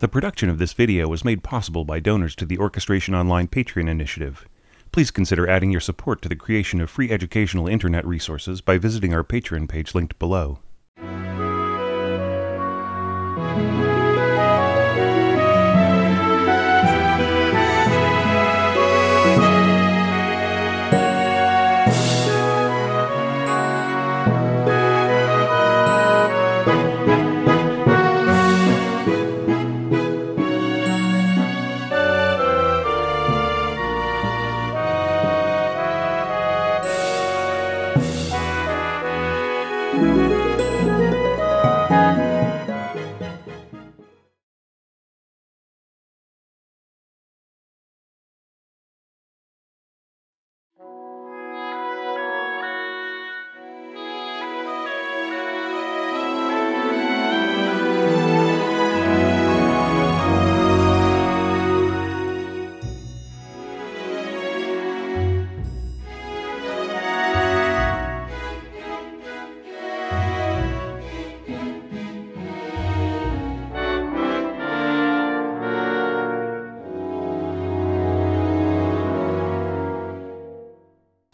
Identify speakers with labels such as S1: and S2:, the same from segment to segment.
S1: The production of this video was made possible by donors to the Orchestration Online Patreon initiative. Please consider adding your support to the creation of free educational internet resources by visiting our Patreon page linked below.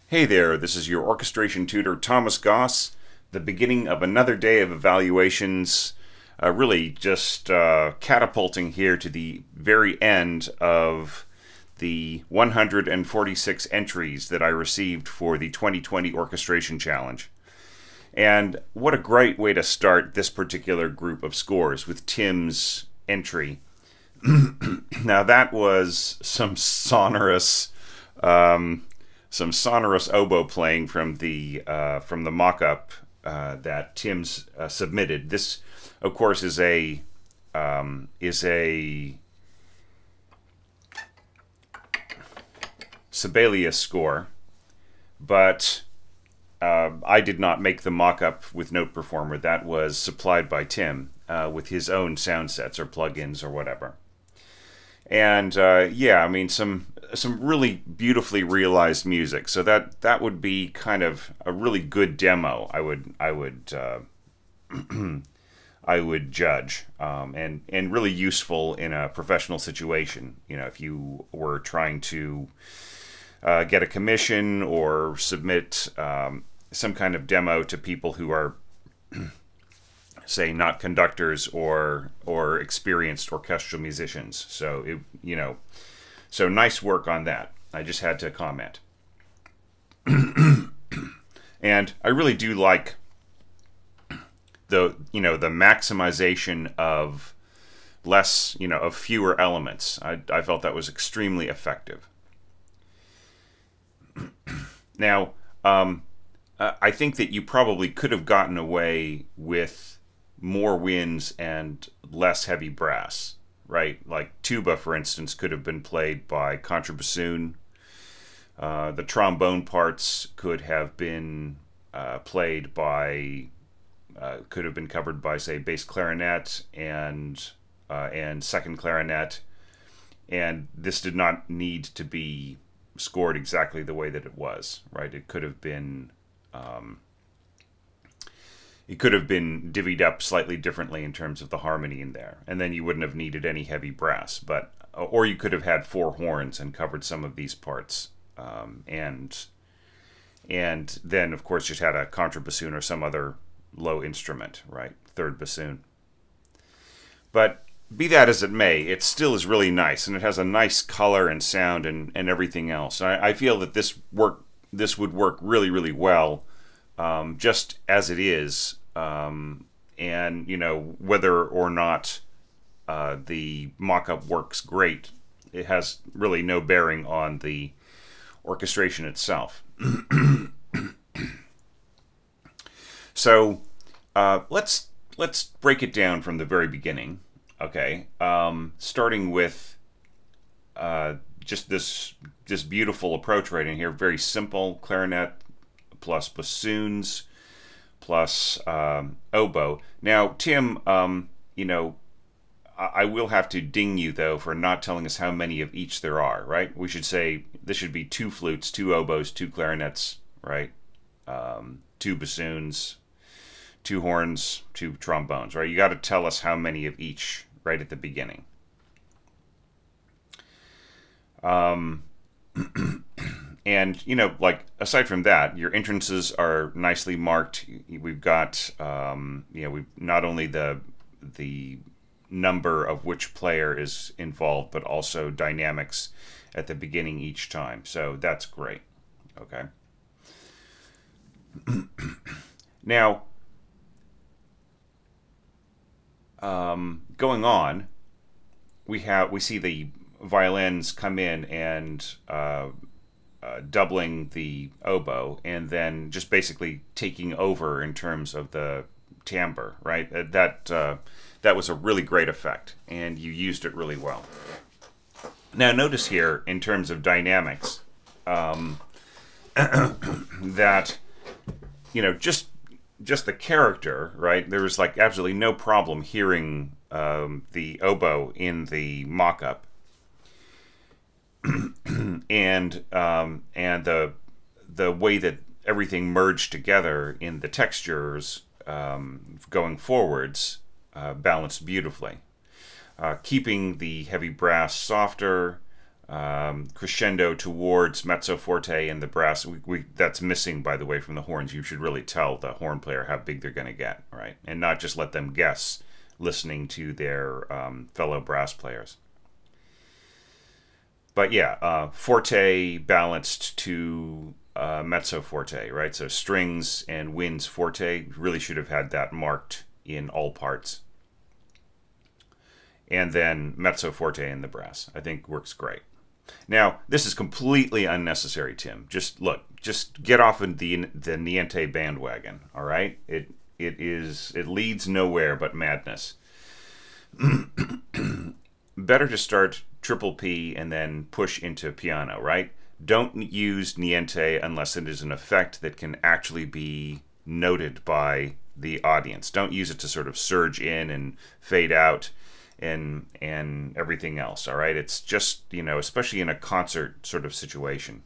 S2: Hey there, this is your orchestration tutor Thomas Goss. The beginning of another day of evaluations, really just catapulting here to the very end of the 146 entries that I received for the 2020 Orchestration Challenge. And what a great way to start this particular group of scores with Tim's entry. Now that was some sonorous oboe playing from the mock-up that Tim's submitted. This, of course, is a Sibelius score, but I did not make the mock-up with Note Performer. That was supplied by Tim with his own sound sets or plugins or whatever. And yeah, I mean some really beautifully realized music. So that would be kind of a really good demo. I would judge, and really useful in a professional situation. You know, if you were trying to get a commission or submit some kind of demo to people who are say not conductors or experienced orchestral musicians. So so nice work on that. I just had to comment. And I really do like the maximization of of fewer elements. I felt that was extremely effective. Now, I think that you probably could have gotten away with more winds and less heavy brass, right? Like tuba, for instance, could have been played by contrabassoon. The trombone parts could have been played by, could have been covered by, say, bass clarinet and second clarinet. And this did not need to be scored exactly the way that it was, right? It could have been divvied up slightly differently in terms of the harmony in there, and then you wouldn't have needed any heavy brass. But or you could have had 4 horns and covered some of these parts, and then of course just had a contrabassoon or some other low instrument, right? Third bassoon. But be that as it may, it still is really nice, and it has a nice color and sound and everything else. I feel that this would work really, really well, just as it is, and whether or not the mock-up works great, it has really no bearing on the orchestration itself. So let's break it down from the very beginning. Okay, starting with just this beautiful approach right in here. Very simple clarinet plus bassoons plus oboe. Now, Tim, I will have to ding you though for not telling us how many of each there are. Right? We should say this should be 2 flutes, 2 oboes, 2 clarinets, right? 2 bassoons, 2 horns, 2 trombones. Right? You got to tell us how many of each right at the beginning. And, you know, like, aside from that, your entrances are nicely marked. We've got, you know, we've not only the number of which player is involved, but also dynamics at the beginning each time. So that's great. Okay. Now, going on, we see the violins come in and doubling the oboe, and then just basically taking over in terms of the timbre, right? That was a really great effect, and you used it really well. Now, notice here, in terms of dynamics, that, you know, just the character, right? There was like absolutely no problem hearing the oboe in the mock-up. and the way that everything merged together in the textures going forwards balanced beautifully, keeping the heavy brass softer, crescendo towards mezzo forte, and the brass that's missing, by the way, from the horns. You should really tell the horn player how big they're going to get, right, and not just let them guess listening to their fellow brass players. But yeah, forte balanced to mezzo forte, right? So strings and winds forte, really should have had that marked in all parts. And then mezzo forte in the brass, I think works great. Now, this is completely unnecessary, Tim. Just get off of the niente bandwagon, all right? It leads nowhere but madness. Better to start triple P and then push into piano, right? Don't use niente unless it is an effect that can actually be noted by the audience. Don't use it to sort of surge in and fade out and everything else, all right? It's just, you know, especially in a concert sort of situation.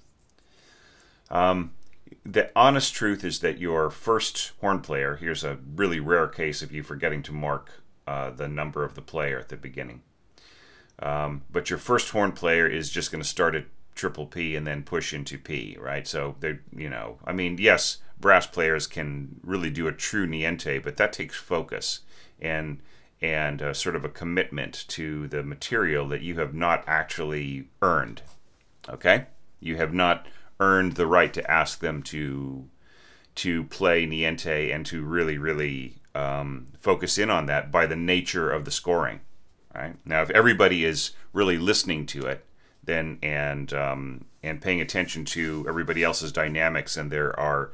S2: The honest truth is that your first horn player, here's a really rare case of you forgetting to mark the number of the player at the beginning. But your first horn player is just going to start at triple P and then push into P, right? So they, you know, I mean, yes, brass players can really do a true niente, but that takes focus and sort of a commitment to the material that you have not actually earned. Okay, you have not earned the right to ask them to play niente and to really focus in on that by the nature of the scoring. Right? Now, if everybody is really listening to it, then and paying attention to everybody else's dynamics, and there are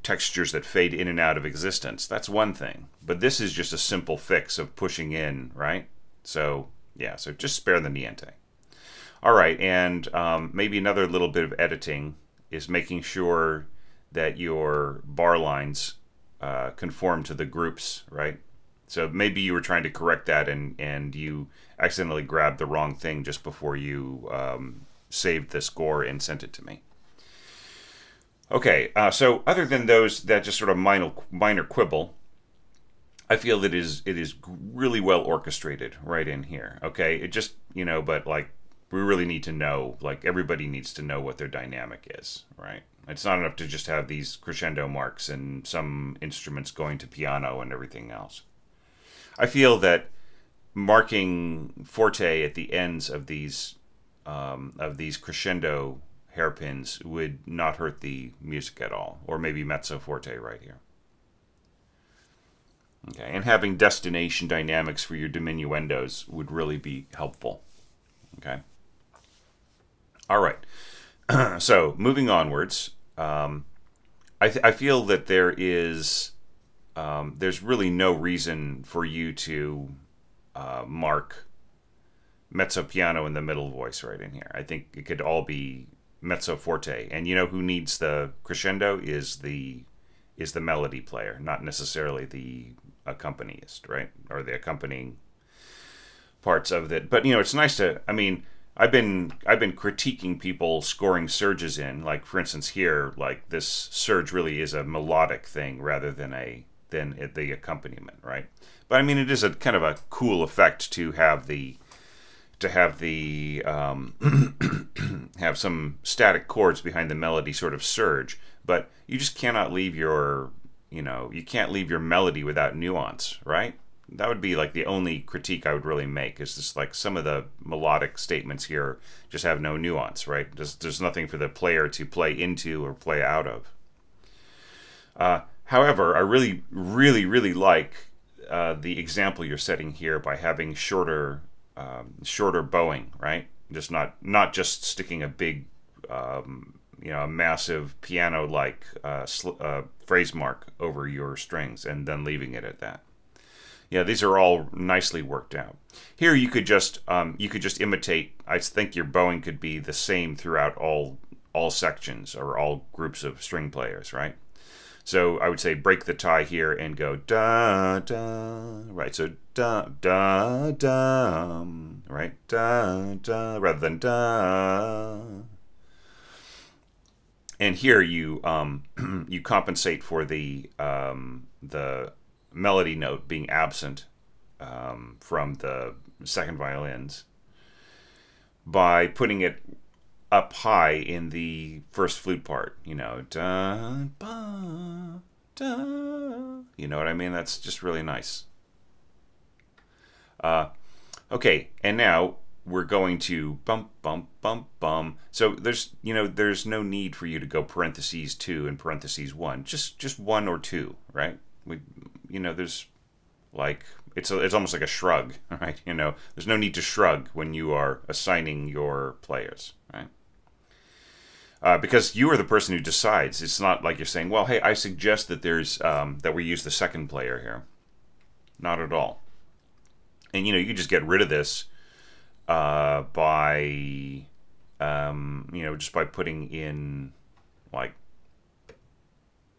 S2: textures that fade in and out of existence, that's one thing. But this is just a simple fix of pushing in, right? So yeah, so just spare the niente. All right, and maybe another little bit of editing is making sure that your bar lines conform to the groups, right? So maybe you were trying to correct that and you accidentally grabbed the wrong thing just before you saved the score and sent it to me. Okay, so other than that just sort of minor quibble, I feel that it is really well orchestrated right in here. Okay, it just, you know, but like we really need to know, like everybody needs to know what their dynamic is, right? It's not enough to just have these crescendo marks and some instruments going to piano and everything else. I feel that marking forte at the ends of these crescendo hairpins would not hurt the music at all, or maybe mezzo forte right here. Okay, and having destination dynamics for your diminuendos would really be helpful. Okay. All right. So moving onwards, I feel that there's really no reason for you to mark mezzo piano in the middle voice right in here. I think it could all be mezzo forte, and you know who needs the crescendo is the melody player, not necessarily the accompanist, right, or the accompanying parts of it. But you know, it's nice to. I mean, I've been critiquing people scoring surges in, like for instance here, like this surge really is a melodic thing rather than a than the accompaniment, right? But I mean, it is a kind of a cool effect to have the have some static chords behind the melody sort of surge, but you just cannot leave your, you can't leave your melody without nuance, right? That would be like the only critique I would really make, is just like some of the melodic statements here just have no nuance, right? There's nothing for the player to play into or play out of. However, I really, really, really like the example you're setting here by having shorter bowing, right? Just not just sticking a big, a massive piano-like phrase mark over your strings and then leaving it at that. Yeah, these are all nicely worked out. Here you could just imitate. I think your bowing could be the same throughout all sections or all groups of string players, right? So I would say break the tie here and go da da, right? So da da da, right? Da da, rather than da. And here you you compensate for the melody note being absent from the second violins by putting it up high in the first flute part, da, ba, da. You know what I mean? That's just really nice. Okay, and now we're going to bump, bump, bump, bum. So there's no need for you to go parentheses 2 and parentheses 1. Just 1 or 2, right? There's like it's almost like a shrug, right? There's no need to shrug when you are assigning your players, right? Because you are the person who decides. It's not like you're saying, well, hey, I suggest that there's that we use the second player here. Not at all. And you just get rid of this by just by putting in like.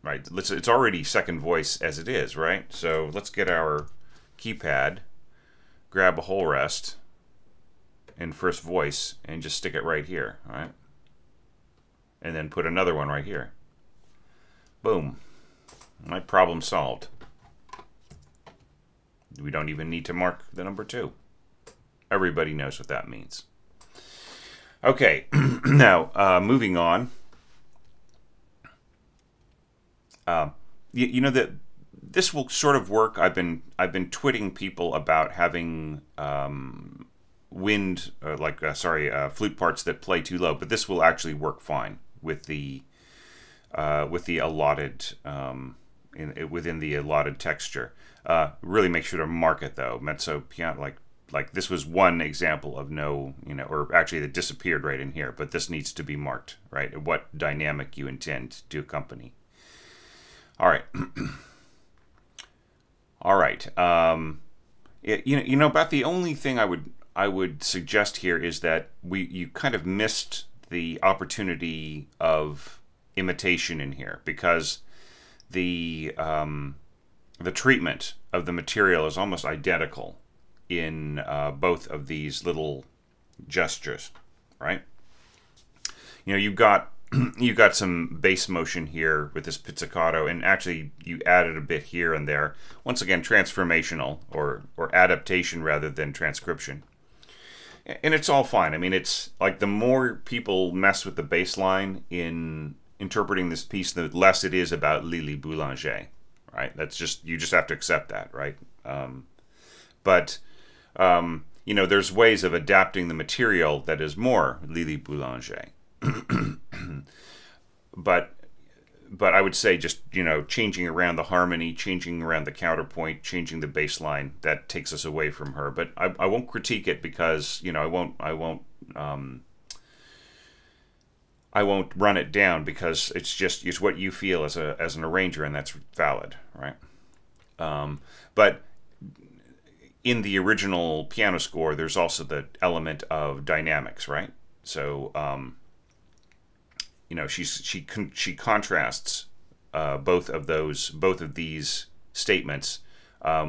S2: Right, it's already second voice as it is, right? So let's get our keypad, grab a whole rest in first voice, and just stick it right here, all right? And then put another one right here. Boom. My problem solved. We don't even need to mark the number 2. Everybody knows what that means. Okay, now moving on. That this will sort of work. I've been twitting people about having flute parts that play too low, but this will actually work fine with the allotted within the allotted texture. Really make sure to mark it though. Mezzo piano, like this was one example of no, or actually that disappeared right in here, but this needs to be marked, right? What dynamic you intend to accompany. All right. All right. About the only thing I would suggest here is that you kind of missed the opportunity of imitation in here, because the treatment of the material is almost identical in both of these little gestures, right? You've got some bass motion here with this pizzicato, and actually you added a bit here and there. Once again, transformational or adaptation rather than transcription. And it's all fine. I mean, it's like the more people mess with the bass line in interpreting this piece, the less it is about Lili Boulanger, right? That's just, you just have to accept that, right? There's ways of adapting the material that is more Lili Boulanger. but I would say just changing around the harmony, changing around the counterpoint, changing the bass line, that takes us away from her. But I won't critique it, because I won't run it down, because it's what you feel as an arranger, and that's valid, right? But in the original piano score, there's also the element of dynamics, right? So she contrasts both of these statements,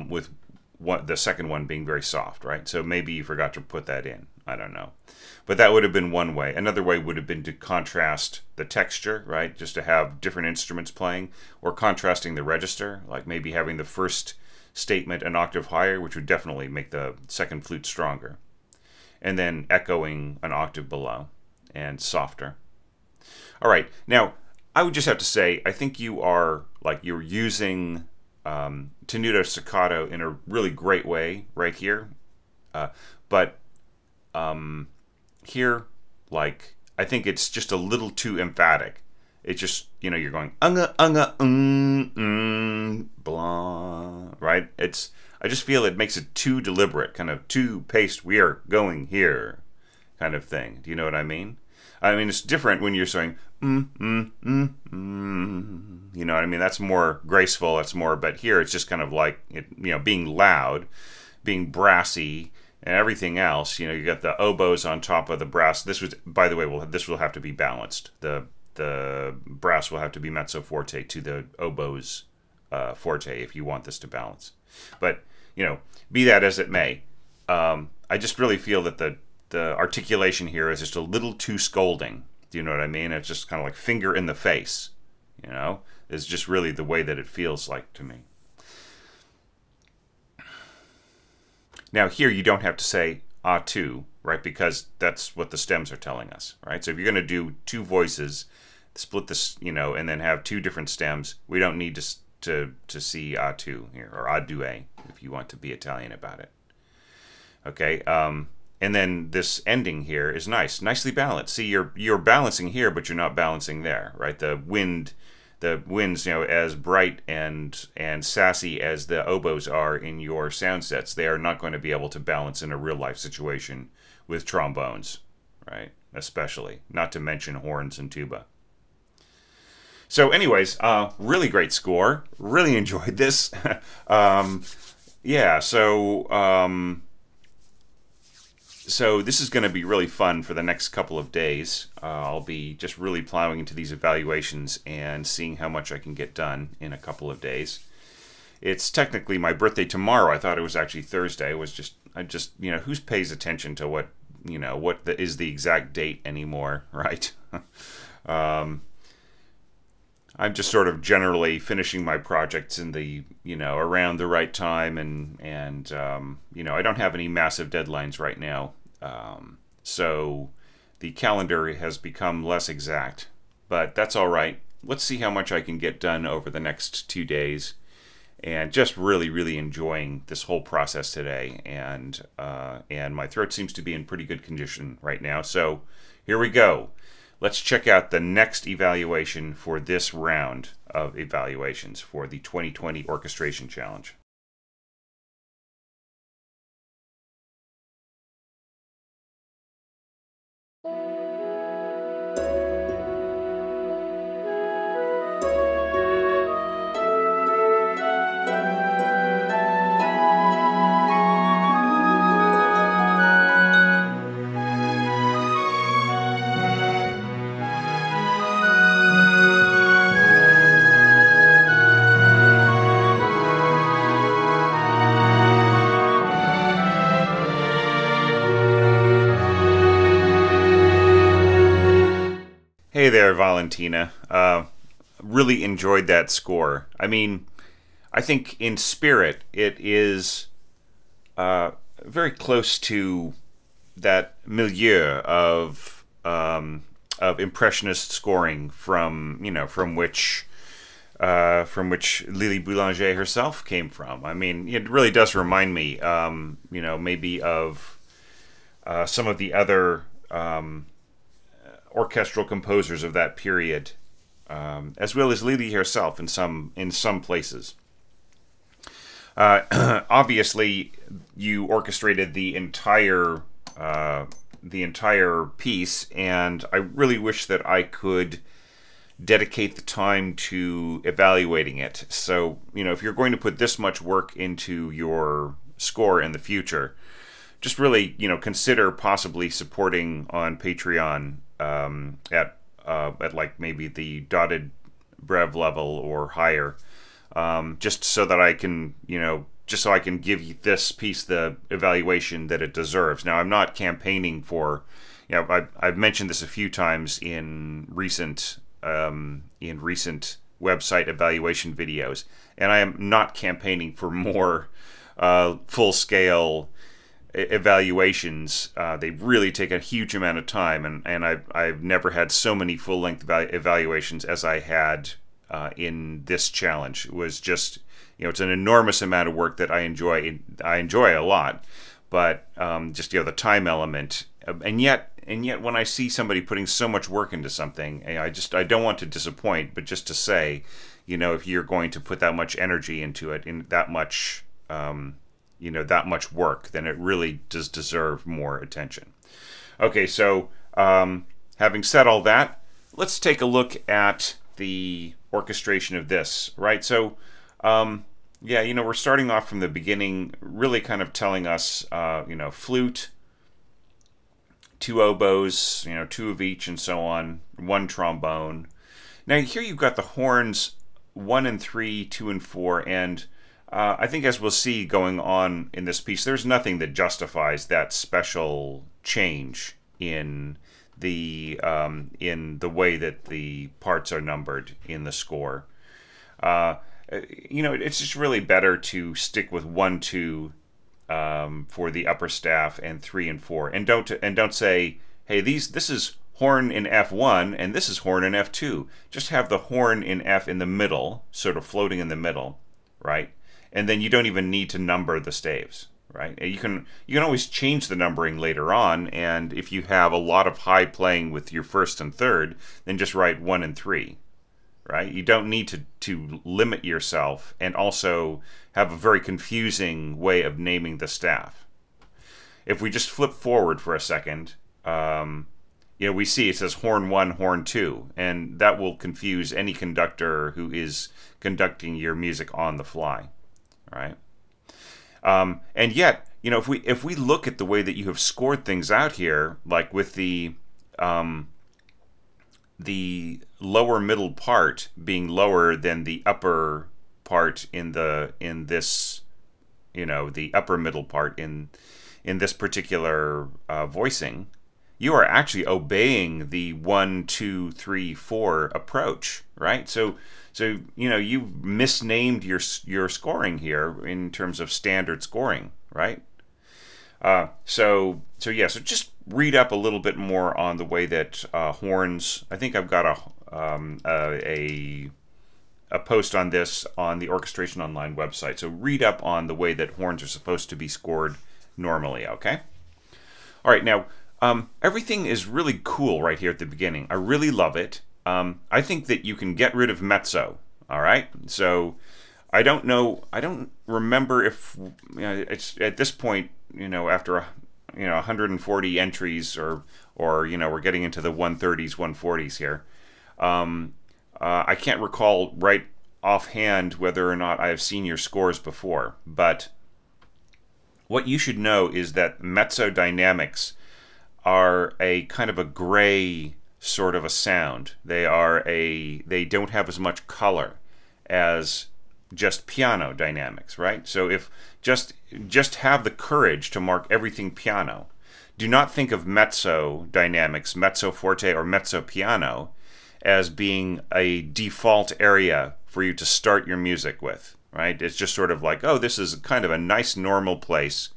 S2: with the second one being very soft, right? So maybe you forgot to put that in. I don't know. But that would have been one way. Another way would have been to contrast the texture, right? Just to have different instruments playing, or contrasting the register, like maybe having the first statement an octave higher, which would definitely make the second flute stronger, and then echoing an octave below and softer. All right, now I would just have to say, I think you're using tenuto staccato in a really great way right here, but here, like, I think it's just a little too emphatic. It's just, you're going blah, right? I just feel it makes it too deliberate, kind of too paced. We are going here, kind of thing. Do you know what I mean? I mean, it's different when you're saying You know what I mean? That's more graceful. That's more. But here, it's just kind of like being loud, being brassy. And everything else, you got the oboes on top of the brass. This was, by the way, this will have to be balanced. The brass will have to be mezzo forte to the oboes forte if you want this to balance. But be that as it may, I just really feel that the articulation here is just a little too scolding. Do you know what I mean? It's just kind of like finger in the face. It's just really the way that it feels like to me. Now here you don't have to say a-tu, right? Because that's what the stems are telling us, right? So if you're going to do two voices, split this, and then have two different stems, we don't need to see a-tu here, or a-due, if you want to be Italian about it. Okay, and then this ending here is nicely balanced. See, you're balancing here, but you're not balancing there, right? The winds, as bright and sassy as the oboes are in your sound sets, they are not going to be able to balance in a real life situation with trombones, right? Especially, not to mention horns and tuba. So, anyways, really great score. Really enjoyed this. Yeah. So this is going to be really fun for the next couple of days. I'll be just really plowing into these evaluations and seeing how much I can get done in a couple of days. It's technically my birthday tomorrow. I thought it was actually Thursday. I just who pays attention to what is the exact date anymore, right? I'm just sort of generally finishing my projects in the around the right time, and I don't have any massive deadlines right now, so the calendar has become less exact, but that's all right. Let's see how much I can get done over the next 2 days, and just really enjoying this whole process today, and my throat seems to be in pretty good condition right now. So here we go. Let's check out the next evaluation for this round of evaluations for the 2020 Orchestration Challenge. Hey there, Valentina. Really enjoyed that score. I mean, I think in spirit it is very close to that milieu of impressionist scoring from which Lily Boulanger herself came from. I mean, it really does remind me, maybe of some of the other orchestral composers of that period, as well as Lily herself in some places. Obviously, you orchestrated the entire piece, and I really wish that I could dedicate the time to evaluating it. So, if you're going to put this much work into your score in the future, just really, consider possibly supporting on Patreon at like maybe the dotted brev level or higher, just so that I can just so I can give this piece the evaluation that it deserves. Now, I'm not campaigning for, you know, I've mentioned this a few times in recent website evaluation videos, and I am not campaigning for more full-scale evaluations. They really take a huge amount of time, and I've never had so many full-length evaluations as I had in this challenge. It was just, you know, it's an enormous amount of work that I enjoy a lot, but just, you know, the time element, and yet when I see somebody putting so much work into something, I don't want to disappoint, but just to say, you know, if you're going to put that much energy into it, in that much you know, that much work, then it really does deserve more attention. Okay, so having said all that, let's take a look at the orchestration of this, right? So yeah, you know, we're starting off from the beginning, really kind of telling us, you know, flute, 2 oboes, you know, 2 of each and so on, 1 trombone. Now here you've got the horns 1 and 3, 2 and 4, and I think, as we'll see going on in this piece, there's nothing that justifies that special change in the way that the parts are numbered in the score. You know, it's just really better to stick with 1, 2 for the upper staff, and 3 and 4, and don't say, hey, this is horn in F1 and this is horn in F2. Just have the horn in F in the middle, sort of floating in the middle, right? And then you don't even need to number the staves, right? You can always change the numbering later on, and if you have a lot of high playing with your first and third, then just write 1 and 3, right? You don't need to limit yourself and also have a very confusing way of naming the staff. If we just flip forward for a second, you know, we see it says horn 1, horn 2, and that will confuse any conductor who is conducting your music on the fly. Right, and yet, you know, if we look at the way that you have scored things out here, like with the lower middle part being lower than the upper part in this, you know, the upper middle part in this particular voicing, you are actually obeying the 1, 2, 3, 4 approach, right? So you know, you've misnamed your scoring here in terms of standard scoring, right? So just read up a little bit more on the way that horns. I think I've got a post on this on the Orchestration Online website. So read up on the way that horns are supposed to be scored normally. Okay. All right. Now everything is really cool right here at the beginning. I really love it. I think that you can get rid of mezzo. All right, so I don't remember if, you know, it's at this point, you know, after 140 entries, or you know, we're getting into the 130s, 140s here. I can't recall right offhand whether or not I have seen your scores before, but what you should know is that mezzo dynamics are a kind of a gray sort of a sound. They don't have as much color as just piano dynamics, right? So if just have the courage to mark everything piano. Do not think of mezzo dynamics, mezzo forte or mezzo piano as being a default area for you to start your music with, right? It's just sort of like, oh, this is kind of a nice normal place.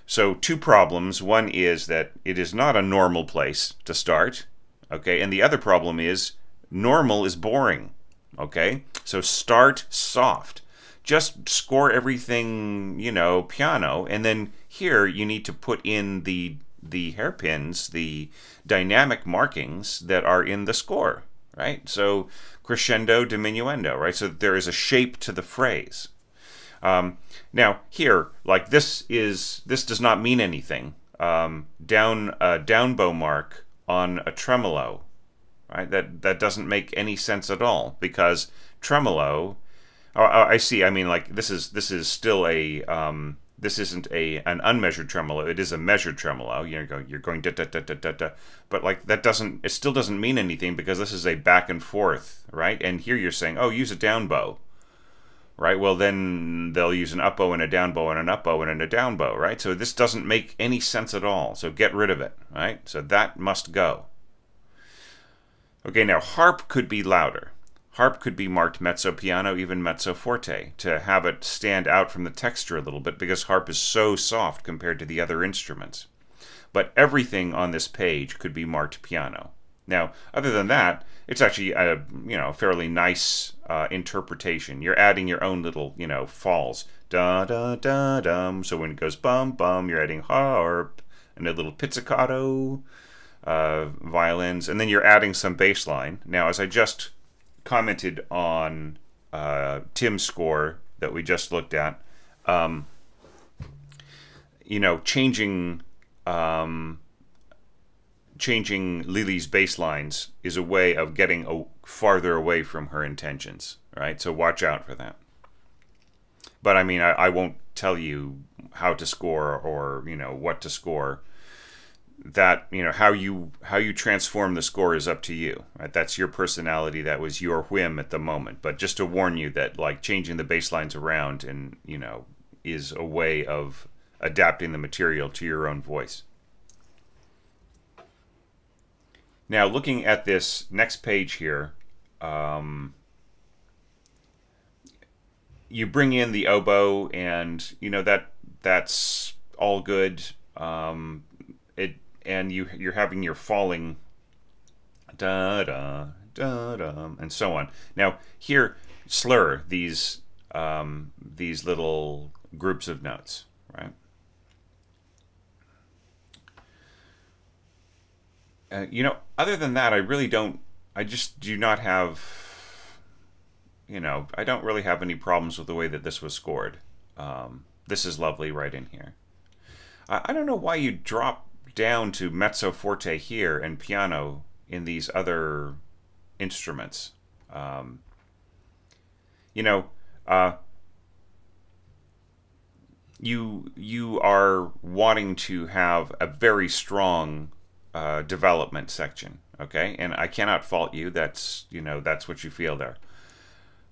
S2: So 2 problems. One is that it is not a normal place to start. Okay, and the other problem is normal is boring. Okay, so start soft. Just score everything, you know, piano, and then here you need to put in the hairpins, the dynamic markings that are in the score, right? So crescendo, diminuendo, right? So there is a shape to the phrase. Now here, like this does not mean anything. Down bow mark on a tremolo, right? That doesn't make any sense at all, because tremolo. Oh, I see. I mean, like this is still a this isn't an unmeasured tremolo. It is a measured tremolo. You're going da da da da da da. But like it still doesn't mean anything, because this is a back and forth, right? And here you're saying, oh, use a down bow. right? Well, then they'll use an up bow and a down bow and an up bow and a down bow, right? So this doesn't make any sense at all. So get rid of it, right? So that must go. Okay, now harp could be louder. Harp could be marked mezzo piano, even mezzo forte, to have it stand out from the texture a little bit, because harp is so soft compared to the other instruments. But everything on this page could be marked piano. Now, other than that, it's actually a fairly nice interpretation. You're adding your own little falls, da da da dum. So when it goes bum bum, you're adding harp and a little pizzicato, violins, and then you're adding some bass line. Now, as I just commented on Tim's score that we just looked at, changing Lily's bass lines is a way of getting farther away from her intentions, right? So watch out for that. But I mean, I won't tell you how to score or what to score. That how you transform the score is up to you, right? That's your personality. That was your whim at the moment. But just to warn you that changing the bass lines around and is a way of adapting the material to your own voice. Now, looking at this next page here, you bring in the oboe, and that's all good. And you're having your falling da da da da and so on. Now here, slur these little groups of notes, right? Other than that, I just do not have, I don't really have any problems with the way that this was scored. This is lovely right in here. I don't know why you drop down to mezzo forte here and piano in these other instruments. You are wanting to have a very strong development section, okay? And I cannot fault you. That's what you feel there.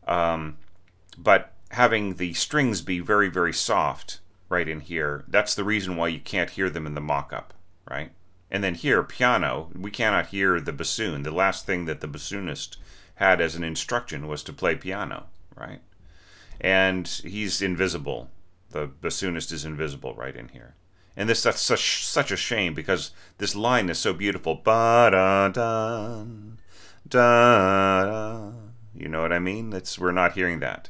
S2: But having the strings be very, very soft right in here, that's the reason why you can't hear them in the mock-up, right? And then here, piano, we cannot hear the bassoon. The last thing that the bassoonist had as an instruction was to play piano, right? And he's invisible. The bassoonist is invisible right in here. And that's such a shame, because this line is so beautiful. Ba-da-dun, da-da. You know what I mean? We're not hearing that.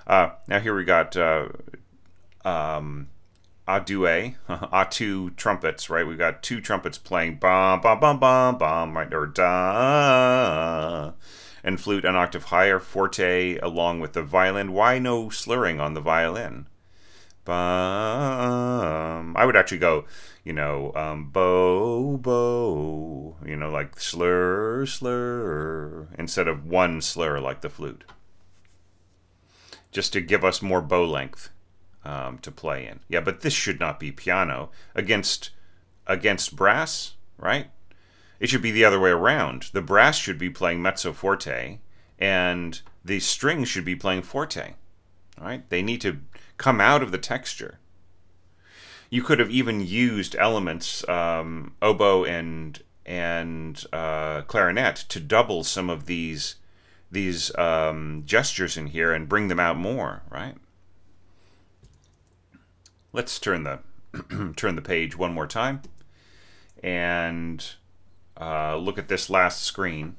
S2: Now here we got A-due, A2 trumpets, right? We've got two trumpets playing bum, bum, bum, bum, bum, right? Or da. And flute an octave higher, forte along with the violin. Why no slurring on the violin? Bum. I would actually go, bow, bow, like slur, slur, instead of one slur like the flute. Just to give us more bow length to play in. Yeah, but this should not be piano. Against brass, right? It should be the other way around. The brass should be playing mezzo forte, and the strings should be playing forte. All right? They need to come out of the texture. You could have even used elements, oboe and clarinet, to double some of these gestures in here and bring them out more, right? Let's turn the turn the page one more time and look at this last screen.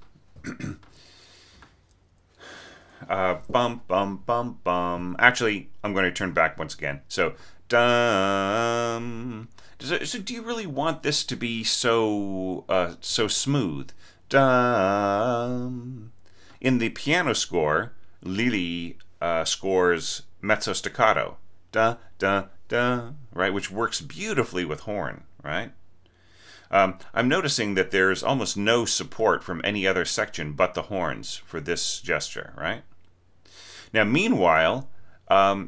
S2: Bum, bum, bum, bum. Actually, I'm going to turn back once again. So, dum. So do you really want this to be so smooth? Dum. In the piano score, Lili scores Mezzo Staccato. Da, da, da. Right, which works beautifully with horn, right? I'm noticing that there's almost no support from any other section but the horns for this gesture, right? Now, meanwhile,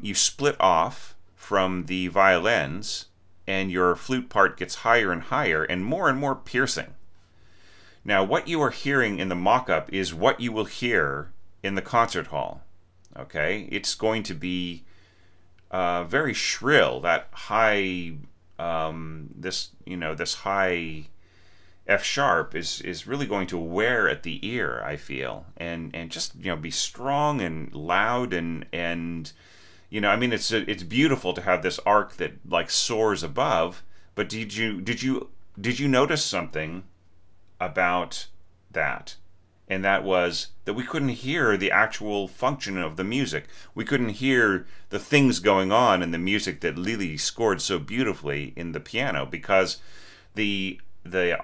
S2: you split off from the violins, and your flute part gets higher and higher and more piercing. Now, what you are hearing in the mock-up is what you will hear in the concert hall, Okay, it's going to be very shrill. That high, this high F sharp is really going to wear at the ear, I feel, and just be strong and loud and I mean it's beautiful to have this arc that like soars above. But did you notice something about that? And that was that we couldn't hear the actual function of the music. We couldn't hear the things going on in the music that Lili scored so beautifully in the piano, because the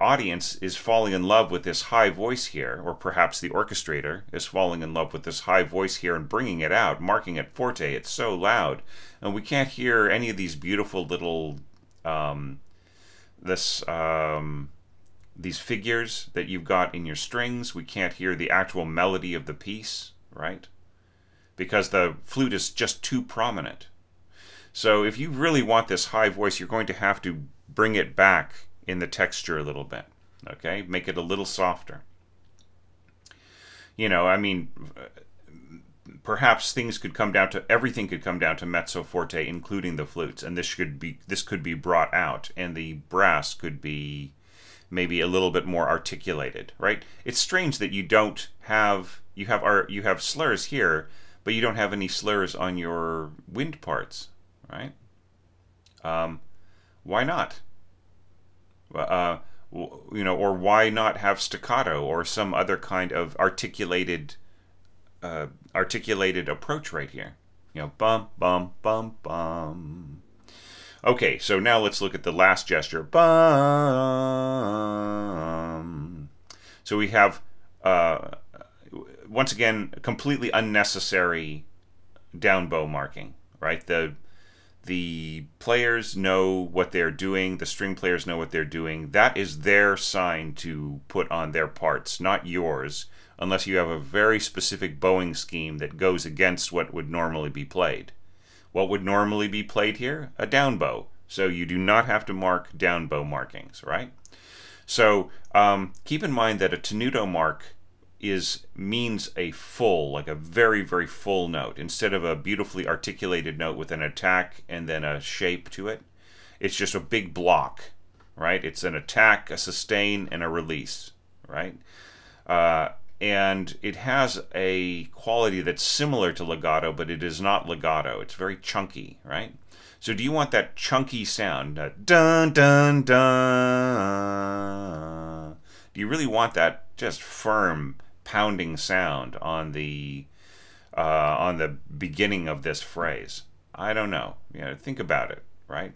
S2: audience is falling in love with this high voice here, or perhaps the orchestrator is falling in love with this high voice here and bringing it out, marking it forte. It's so loud, and we can't hear any of these beautiful little these figures that you've got in your strings. We can't hear the actual melody of the piece, right? Because the flute is just too prominent. So if you really want this high voice, you're going to have to bring it back in the texture a little bit, okay? Make it a little softer. I mean, perhaps everything could come down to mezzo forte, including the flutes, and this could be brought out, and the brass could be maybe a little bit more articulated, right? It's strange that you have slurs here, but you don't have any slurs on your wind parts, right? Why not? Or why not have staccato or some other kind of articulated approach right here? Bum bum bum bum. Okay, so now let's look at the last gesture. Bum. So we have once again completely unnecessary down bow marking, right? The players know what they're doing, the string players know what they're doing. That is their sign to put on their parts, not yours, unless you have a very specific bowing scheme that goes against what would normally be played. What would normally be played here? A down bow. So you do not have to mark down bow markings, right? So keep in mind that a tenuto mark means a full, like a very, very full note. Instead of a beautifully articulated note with an attack and then a shape to it, it's just a big block, right? It's an attack, a sustain, and a release, right? And it has a quality that's similar to legato, but it is not legato. It's very chunky, right? So do you want that chunky sound, dun dun dun? Do you really want that just firm pounding sound on the beginning of this phrase? I don't know. Think about it, right?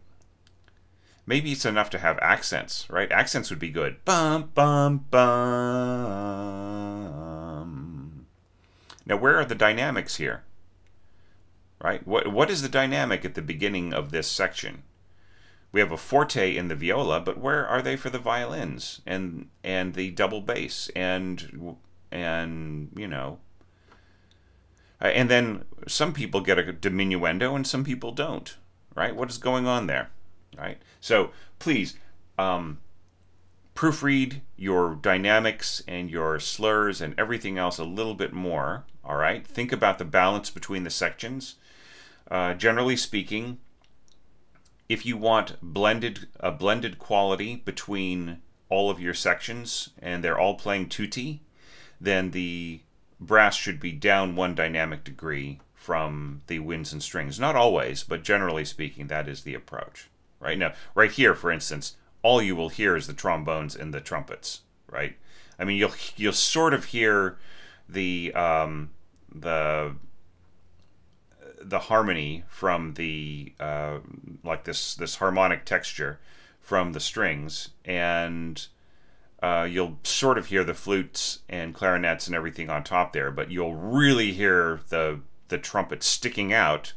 S2: Maybe it's enough to have accents, right? Accents would be good. Bum bum bum. Now, where are the dynamics here? Right? What is the dynamic at the beginning of this section? We have a forte in the viola, but where are they for the violins and the double bass and and then some people get a diminuendo and some people don't, right? What is going on there, right? So please proofread your dynamics and your slurs and everything else a little bit more, all right? Think about the balance between the sections. Generally speaking, if you want a blended quality between all of your sections and they're all playing tutti, then the brass should be down one dynamic degree from the winds and strings. Not always, but generally speaking, that is the approach. Right now, right here, for instance, all you will hear is the trombones and the trumpets. Right? I mean, you'll sort of hear the harmony from the like this harmonic texture from the strings, and you'll sort of hear the flutes and clarinets and everything on top there, but you'll really hear the trumpet sticking out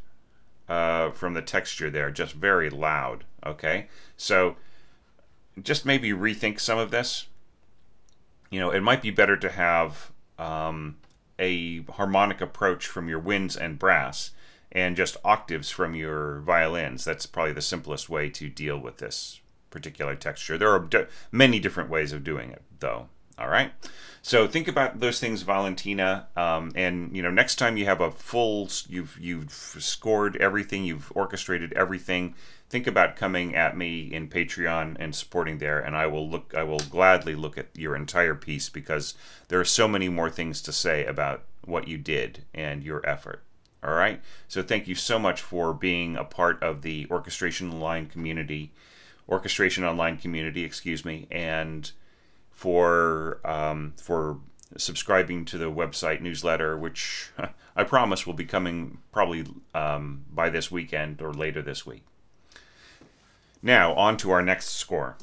S2: from the texture there, just very loud. Okay, so just maybe rethink some of this. It might be better to have a harmonic approach from your winds and brass and just octaves from your violins. That's probably the simplest way to deal with this particular texture. There are many different ways of doing it, though. All right. So think about those things, Valentina, and next time you have a full, you've scored everything, you've orchestrated everything. Think about coming at me in Patreon and supporting there, and I will gladly look at your entire piece, because there are so many more things to say about what you did and your effort. All right. So thank you so much for being a part of the Orchestration Online community, excuse me, and for subscribing to the website newsletter, which I promise will be coming probably by this weekend or later this week. Now, on to our next score.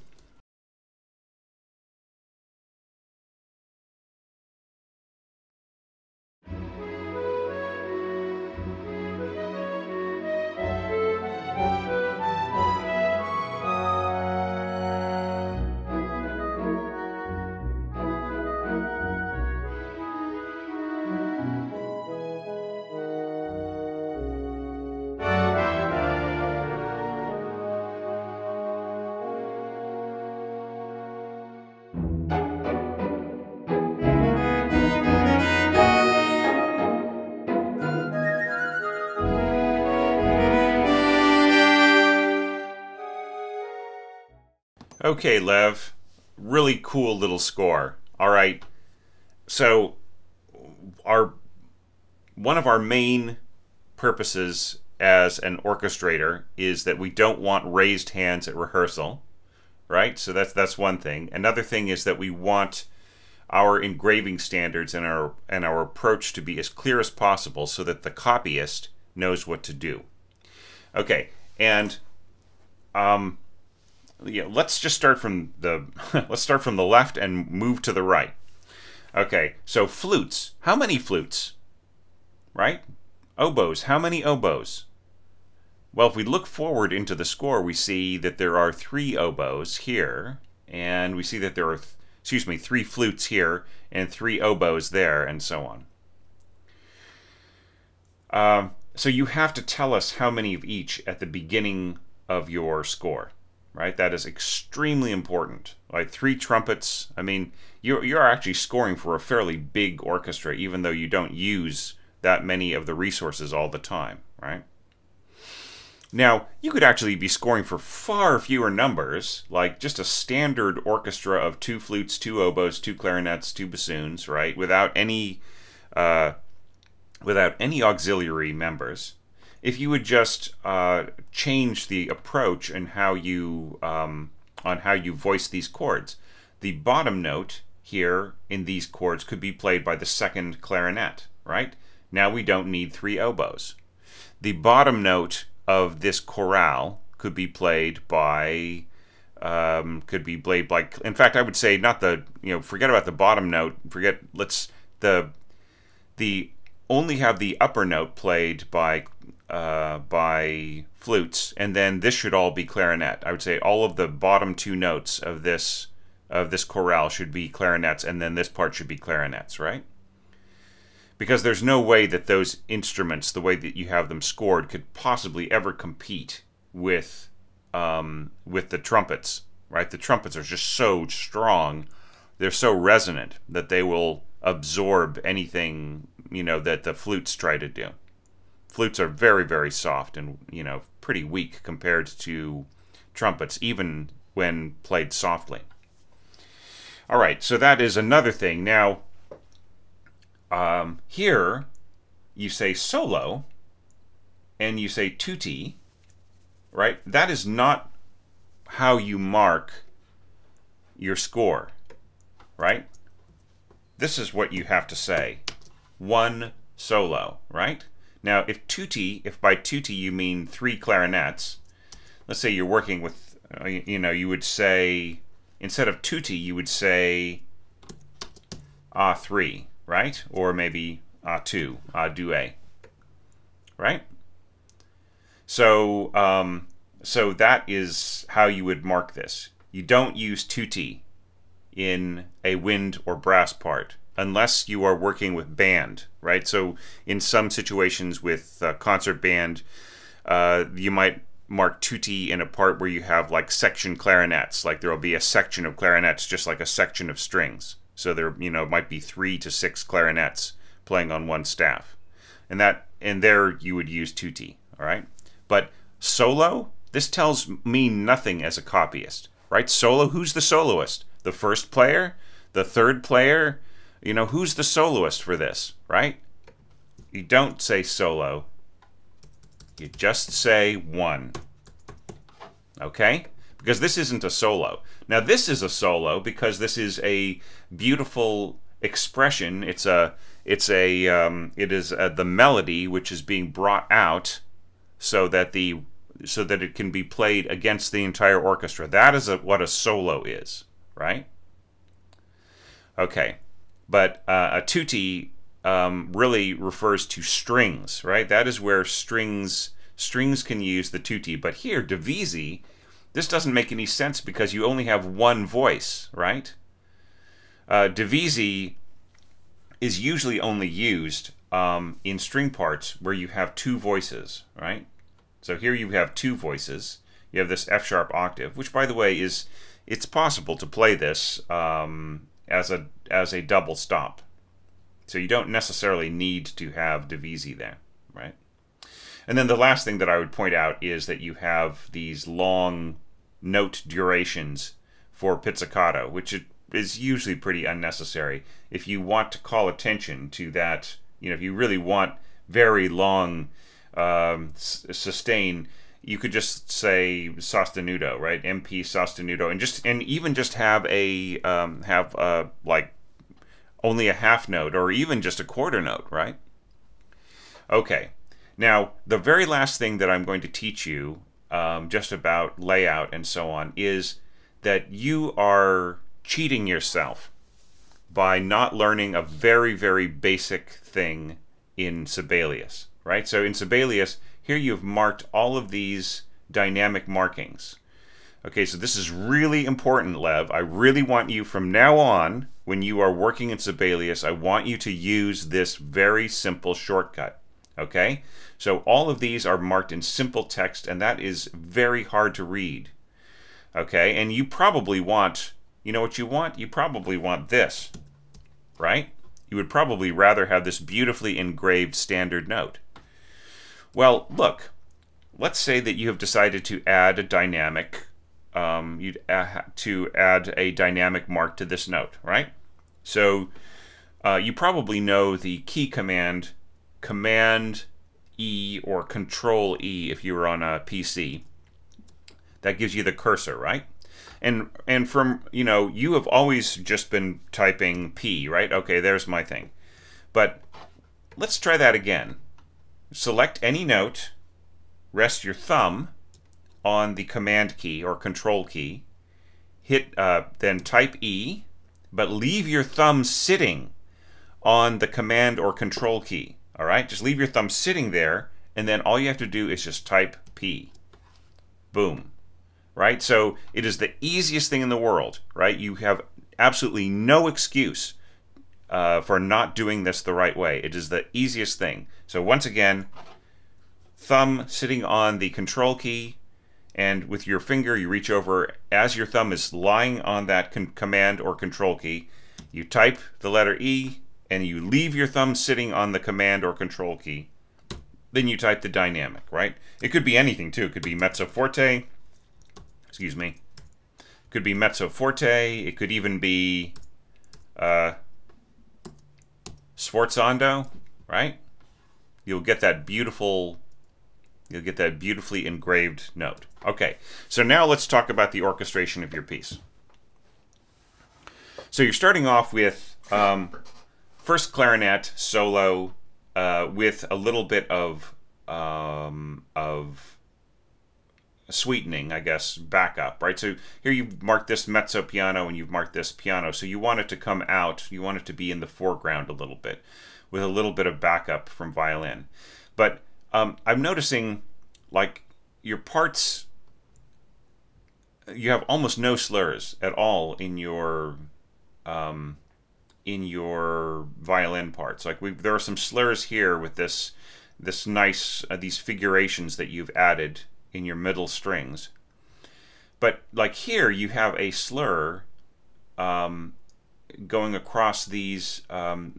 S2: Okay, Lev, really cool little score. All right, so one of our main purposes as an orchestrator is that we don't want raised hands at rehearsal, right? So that's one thing. Another thing is that we want our engraving standards and our approach to be as clear as possible, so that the copyist knows what to do. Okay, and let's just start from the left and move to the right. Okay, so flutes. How many flutes? Right? Oboes. How many oboes? Well, if we look forward into the score, we see that there are 3 oboes here, and we see that there are 3 flutes here and 3 oboes there, and so on. So you have to tell us how many of each at the beginning of your score. Right, that is extremely important. Like 3 trumpets. I mean, you're actually scoring for a fairly big orchestra, even though you don't use that many of the resources all the time, right? Now, you could actually be scoring for far fewer numbers, like just a standard orchestra of 2 flutes, 2 oboes, 2 clarinets, 2 bassoons, right, without any auxiliary members. If you would just change the approach and how you voice these chords, the bottom note here in these chords could be played by the 2nd clarinet, right? Now we don't need 3 oboes. The bottom note of this chorale could be played by in fact, I would say not the, forget about the bottom note. Let's only have the upper note played by flutes, and then this should all be clarinet. I would say all of the bottom 2 notes of this chorale should be clarinets, and then this part should be clarinets, right? Because there's no way that those instruments, the way that you have them scored, could possibly ever compete with the trumpets, right? The trumpets are just so strong, they're so resonant that they will absorb anything that the flutes try to do. Flutes are very, very soft and pretty weak compared to trumpets, even when played softly. All right, so that is another thing. Now, here you say solo and you say tutti, right? That is not how you mark your score, right? This is what you have to say. 1 solo, right? Now, if by tutti you mean 3 clarinets, let's say you're working with, you would say, instead of tutti, you would say A3, right? Or maybe A2, A2, right? So, so that is how you would mark this. You don't use tutti in a wind or brass part, unless you are working with band, right? So in some situations with concert band, you might mark tutti in a part where you have like section clarinets, like there will be a section of clarinets just like a section of strings, So there, might be 3 to 6 clarinets playing on one staff. And there you would use tutti, all right? But solo, this tells me nothing as a copyist, right? Solo, who's the soloist? The first player? The third player? Who's the soloist for this, right? You don't say solo. You just say 1. Okay? Because this isn't a solo. Now this is a solo because this is a beautiful expression. It is the melody which is being brought out so that it can be played against the entire orchestra. That is what a solo is, right? Okay, but a tutti really refers to strings, right? That is where strings can use the tutti. But here, divisi, this doesn't make any sense because you only have one voice, right? Divisi is usually only used in string parts where you have 2 voices, right? So here you have 2 voices. You have this F-sharp octave, which, by the way, it's possible to play this as a double stop. So you don't necessarily need to have divisi there, right? And then the last thing that I would point out is that you have these long note durations for pizzicato, which is usually pretty unnecessary. If you want to call attention to that, if you really want very long sustain, you could just say sostenuto, right? MP sostenuto, and even just have like only a half note or even just a quarter note, right? Okay. Now, the very last thing that I'm going to teach you just about layout and so on is that you are cheating yourself by not learning a very, very basic thing in Sibelius, right? So in Sibelius, here you've marked all of these dynamic markings. Okay, so this is really important, Lev. I really want you from now on, when you are working in Sibelius, I want you to use this very simple shortcut. Okay? So all of these are marked in simple text, and that is very hard to read. Okay? And you probably want, what you want? You probably want this, right? You would probably rather have this beautifully engraved standard note. Well, look, let's say that you have decided to add a dynamic, to add a dynamic mark to this note, right? So you probably know the key command, Command E or Control E if you were on a PC. That gives you the cursor, right? And from, you have always just been typing P, right? Okay, there's my thing. But let's try that again. Select any note, rest your thumb on the Command key or Control key, then type E, but leave your thumb sitting on the Command or Control key. All right, just leave your thumb sitting there, and then all you have to do is just type P. Boom. Right? So it is the easiest thing in the world, right? You have absolutely no excuse for not doing this the right way. It is the easiest thing. So once again, thumb sitting on the Control key, and with your finger you reach over as your thumb is lying on that Command or Control key. You type the letter E, and you leave your thumb sitting on the Command or Control key. Then you type the dynamic, right? It could be anything too. It could be mezzo forte. Excuse me. It could be mezzo forte. It could even be sforzando, right? You'll get that beautifully engraved note. Okay, so now let's talk about the orchestration of your piece. So you're starting off with first clarinet solo with a little bit of sweetening, I guess, backup, right? So here you've marked this mezzo piano and you've marked this piano, so you want it to come out, you want it to be in the foreground a little bit, with a little bit of backup from violin. But I'm noticing, like, your parts, you have almost no slurs at all in your violin parts. Like, there are some slurs here with this nice, these figurations that you've added in your middle strings. But like here you have a slur going across these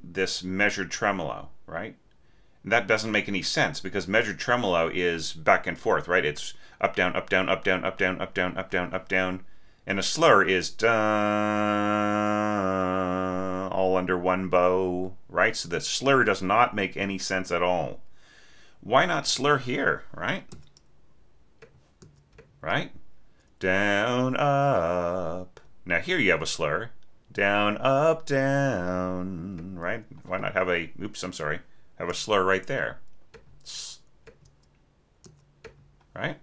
S2: this measured tremolo, right? And that doesn't make any sense because measured tremolo is back and forth, right? It's up, down, up, down, up, down, up, down, up, down, up, down, up, down. And a slur is da, all under one bow, right? So the slur does not make any sense at all. Why not slur here, right? Right? Down, up. Now here you have a slur. Down, up, down, right? Why not have a, oops, I'm sorry, have a slur right there, right?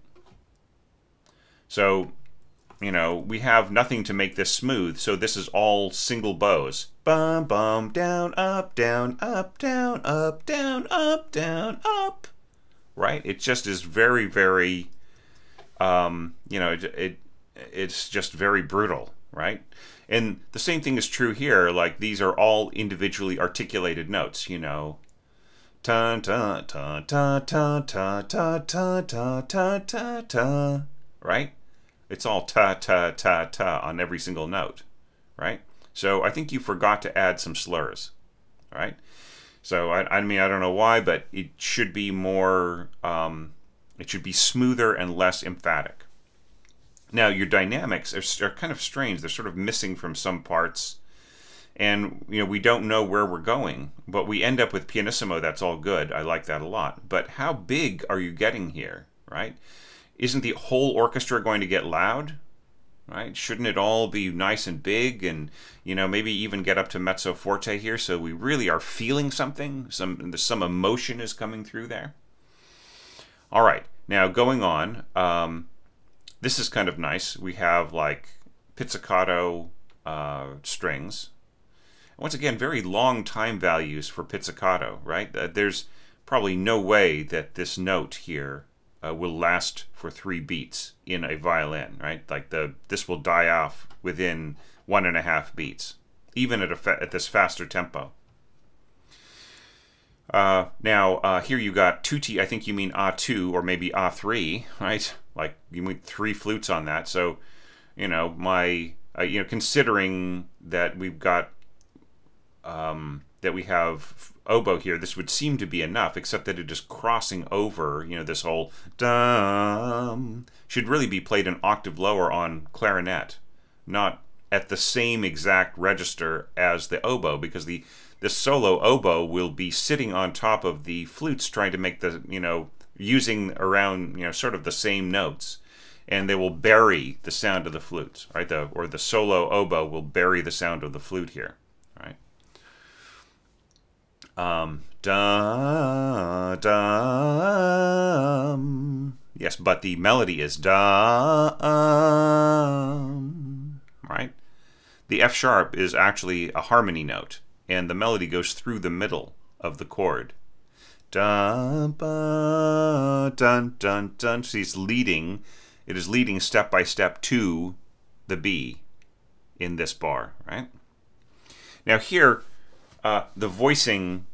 S2: So, you know, we have nothing to make this smooth, so this is all single bows. Bum, bum, down, up, down, up, down, up, down, up, down, up, right? It just is very, very, you know, it's just very brutal, right? And the same thing is true here. Like, these are all individually articulated notes, you know. Ta ta ta ta ta ta ta ta ta ta ta ta, right? It's all ta ta ta ta on every single note, right? So I think you forgot to add some slurs, right? So I mean, I don't know why, but it should be more, it should be smoother and less emphatic. Now, your dynamics are kind of strange. They're sort of missing from some parts. And, you know, we don't know where we're going. But we end up with pianissimo. That's all good. I like that a lot. But how big are you getting here, right? Isn't the whole orchestra going to get loud, right? Shouldn't it all be nice and big and, you know, maybe even get up to mezzo forte here so we really are feeling something? Some emotion is coming through there. All right. Now, going on... this is kind of nice. We have like pizzicato strings. Once again, very long time values for pizzicato, right? There's probably no way that this note here will last for 3 beats in a violin, right? Like this will die off within 1.5 beats, even at this faster tempo. Now, here you got tutti, I think you mean A2 or maybe A3, right? Like, you mean 3 flutes on that. So, you know, you know, considering that we've got, that we have oboe here, this would seem to be enough, except that it is crossing over, you know, this whole dum should really be played an octave lower on clarinet, not at the same exact register as the oboe, because the solo oboe will be sitting on top of the flutes trying to make the, you know, using around, you know, sort of the same notes, and they will bury the sound of the flutes, right? Or the solo oboe will bury the sound of the flute here, right? Da, dum. Yes, but the melody is dum, right? The F sharp is actually a harmony note, and the melody goes through the middle of the chord. Dun, ba, dun, dun, dun. So it is leading step by step to the B in this bar, right? Now here, the voicing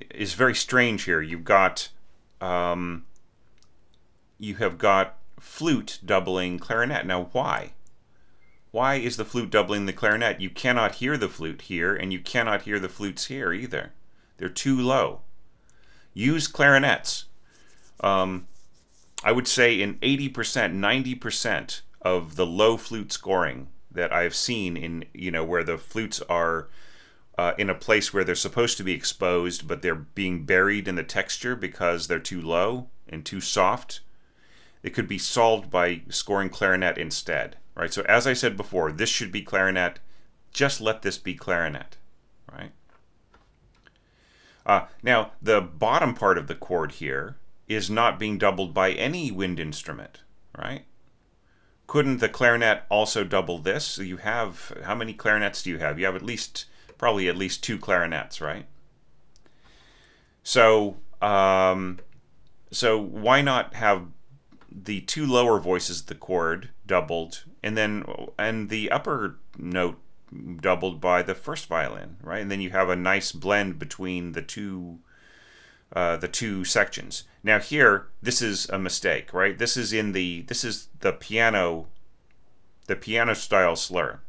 S2: is very strange here. You have got flute doubling clarinet. Now why? Why is the flute doubling the clarinet? You cannot hear the flute here, and you cannot hear the flutes here either. They're too low. Use clarinets. I would say in 80%, 90% of the low flute scoring that I've seen in, you know, where the flutes are in a place where they're supposed to be exposed, but they're being buried in the texture because they're too low and too soft, it could be solved by scoring clarinet instead, right? So as I said before, this should be clarinet. Just let this be clarinet, right? Now, the bottom part of the chord here is not being doubled by any wind instrument, right? Couldn't the clarinet also double this? So you have, how many clarinets do you have? You have probably at least 2 clarinets, right? So, so why not have the 2 lower voices of the chord doubled, and the upper note doubled by the first violin, right? And then you have a nice blend between the two sections. Now here, this is a mistake, right? This is the piano style slur.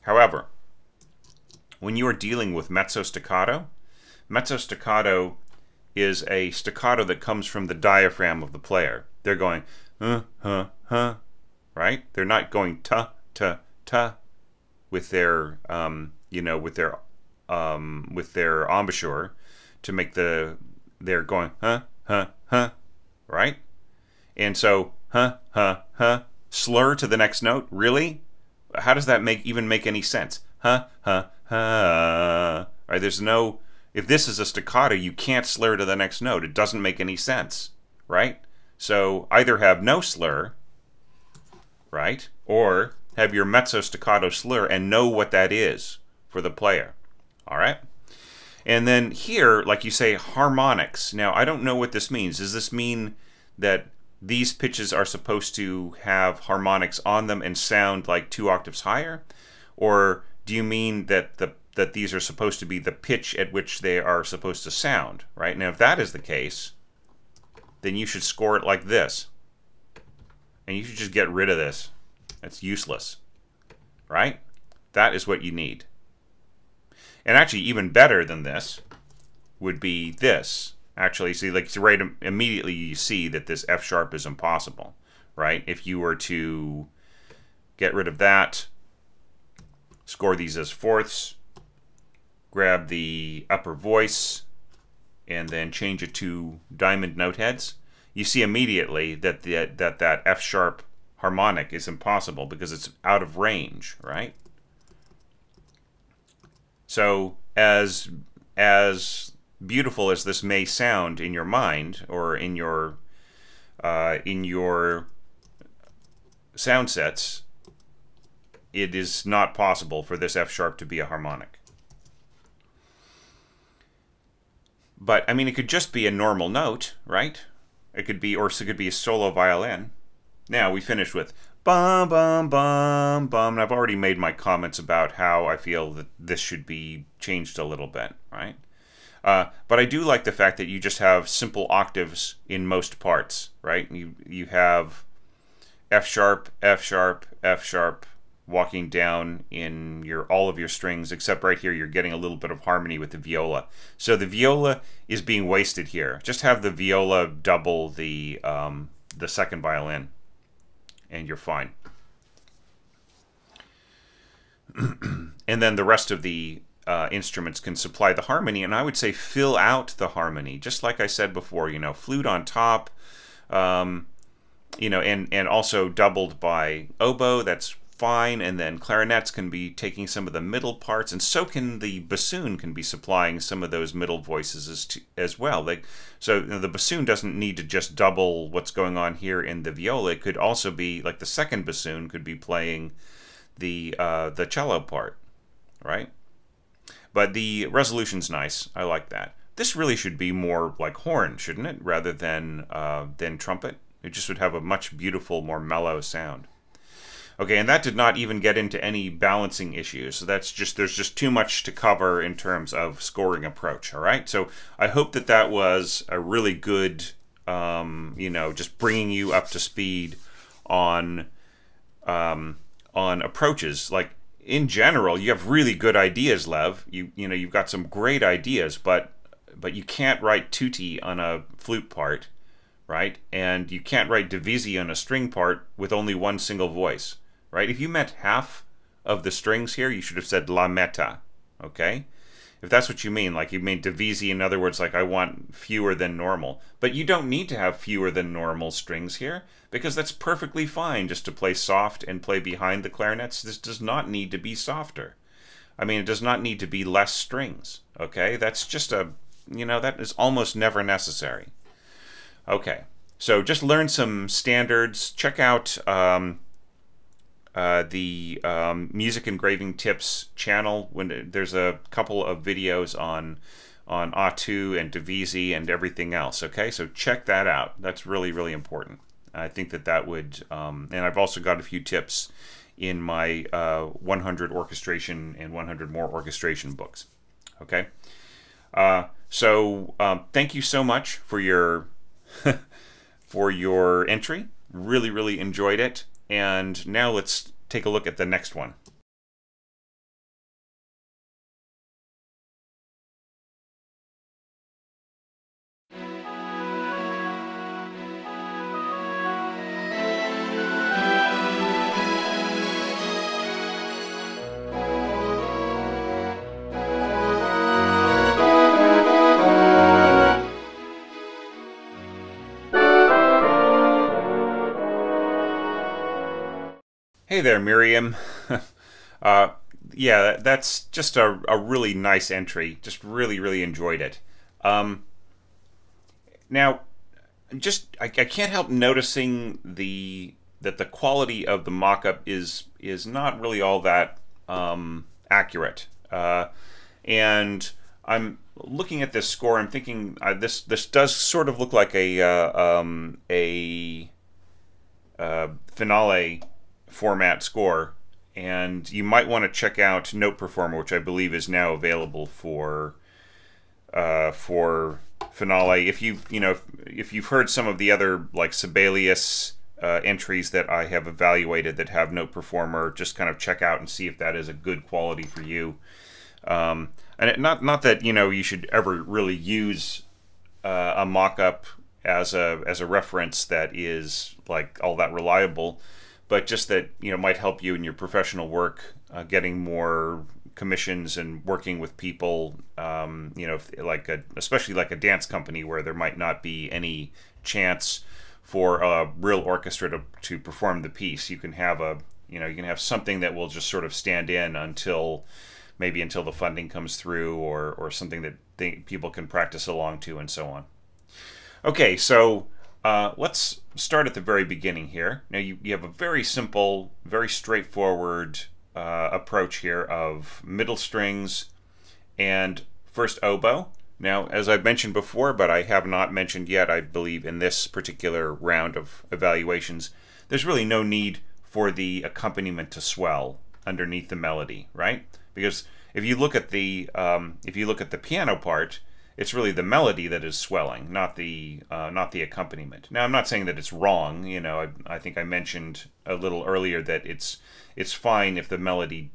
S2: However, when you are dealing with mezzo staccato is a staccato that comes from the diaphragm of the player. They're going right? They're not going ta ta ta with their with their embouchure to make they're going right? And so slur to the next note, really? How does that even make any sense? Right? There's no, if this is a staccato, you can't slur to the next note. It doesn't make any sense, right? So either have no slur, right? Or have your mezzo staccato slur and know what that is for the player. All right? And then here, like you say, harmonics. Now, I don't know what this means. Does this mean that these pitches are supposed to have harmonics on them and sound like 2 octaves higher? Or do you mean that that these are supposed to be the pitch at which they are supposed to sound, right? Now, if that is the case, then you should score it like this. And you should just get rid of this. It's useless, right? That is what you need. And actually, even better than this would be this. Actually, see, like right immediately you see that this F sharp is impossible, right? If you were to get rid of that, score these as fourths, grab the upper voice, and then change it to diamond note heads, you see immediately that that F sharp harmonic is impossible because it's out of range, right? So as beautiful as this may sound in your mind or in your sound sets, it is not possible for this F sharp to be a harmonic. But I mean, it could just be a normal note, right? It could be, or it could be a solo violin. Now we finish with bum bum bum bum, and I've already made my comments about how I feel that this should be changed a little bit, right? But I do like the fact that you just have simple octaves in most parts, right? You have F sharp, F sharp, F sharp, walking down in all of your strings, except right here you're getting a little bit of harmony with the viola. So the viola is being wasted here. Just have the viola double the second violin, and you're fine. And then the rest of the instruments can supply the harmony, and I would say fill out the harmony, just like I said before. You know, flute on top, you know, and also doubled by oboe. That's fine, and then clarinets can be taking some of the middle parts, and so can the bassoon can be supplying some of those middle voices as well. So you know, the bassoon doesn't need to just double what's going on here in the viola. It could also be like the second bassoon could be playing the cello part, right? But the resolution's nice. I like that. This really should be more like horn, shouldn't it, rather than trumpet? It just would have a much beautiful, more mellow sound. Okay, and that did not even get into any balancing issues. So that's just, there's just too much to cover in terms of scoring approach, all right? So I hope that that was a really good, you know, just bringing you up to speed on approaches. Like, in general, you have really good ideas, Lev. You know, you've got some great ideas, but you can't write tutti on a flute part, right? And you can't write divisi on a string part with only one single voice. Right? If you meant half of the strings here, you should have said la meta, okay? If that's what you mean, like you mean divisi, in other words, like I want fewer than normal. But you don't need to have fewer than normal strings here, because that's perfectly fine just to play soft and play behind the clarinets. This does not need to be softer. I mean, it does not need to be less strings, okay? That's just a, you know, that is almost never necessary. Okay, so just learn some standards. Check out the music engraving tips channel. When there's a couple of videos on A2 and divisi and everything else. Okay, so check that out. That's really, really important. I think that would, and I've also got a few tips in my 100 orchestration and 100 more orchestration books. Okay, so thank you so much for your for your entry. Really, really enjoyed it. And now let's take a look at the next one. Hey there, Miriam. uh, yeah, that's just a really nice entry. Just really, really enjoyed it. Um, Now, I can't help noticing that the quality of the mock-up is not really all that accurate. And I'm looking at this score. I'm thinking this does sort of look like a finale format score, and you might want to check out Note Performer, which I believe is now available for finale. If if you've heard some of the other like Sibelius entries that I have evaluated that have Note Performer, just kind of check out and see if that is a good quality for you. Not that you should ever really use a mock-up as a reference that is like all that reliable, but just that might help you in your professional work, getting more commissions and working with people. Especially like a dance company where there might not be any chance for a real orchestra to perform the piece. You can have you can have something that will just sort of stand in until the funding comes through, or something that people can practice along to, and so on. Okay, so let's start at the very beginning here. Now you have a very simple, very straightforward approach here of middle strings and first oboe. Now, as I've mentioned before, but I have not mentioned yet, I believe, in this particular round of evaluations, there's really no need for the accompaniment to swell underneath the melody, right? Because if you look at the piano part, it's really the melody that is swelling, not the accompaniment. Now, I'm not saying that it's wrong. I think I mentioned a little earlier that it's fine if the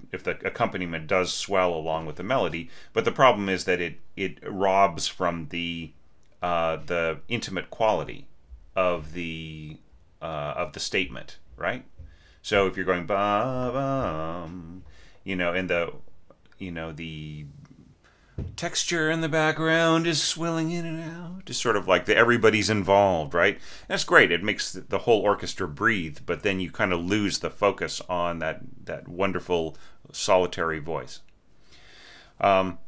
S2: accompaniment does swell along with the melody, but the problem is that it robs from the intimate quality of the statement, right? So if you're going ba bum, and the texture in the background is swelling in and out. It's sort of like everybody's involved, right? That's great. It makes the whole orchestra breathe, but then you kind of lose the focus on that wonderful solitary voice. Now,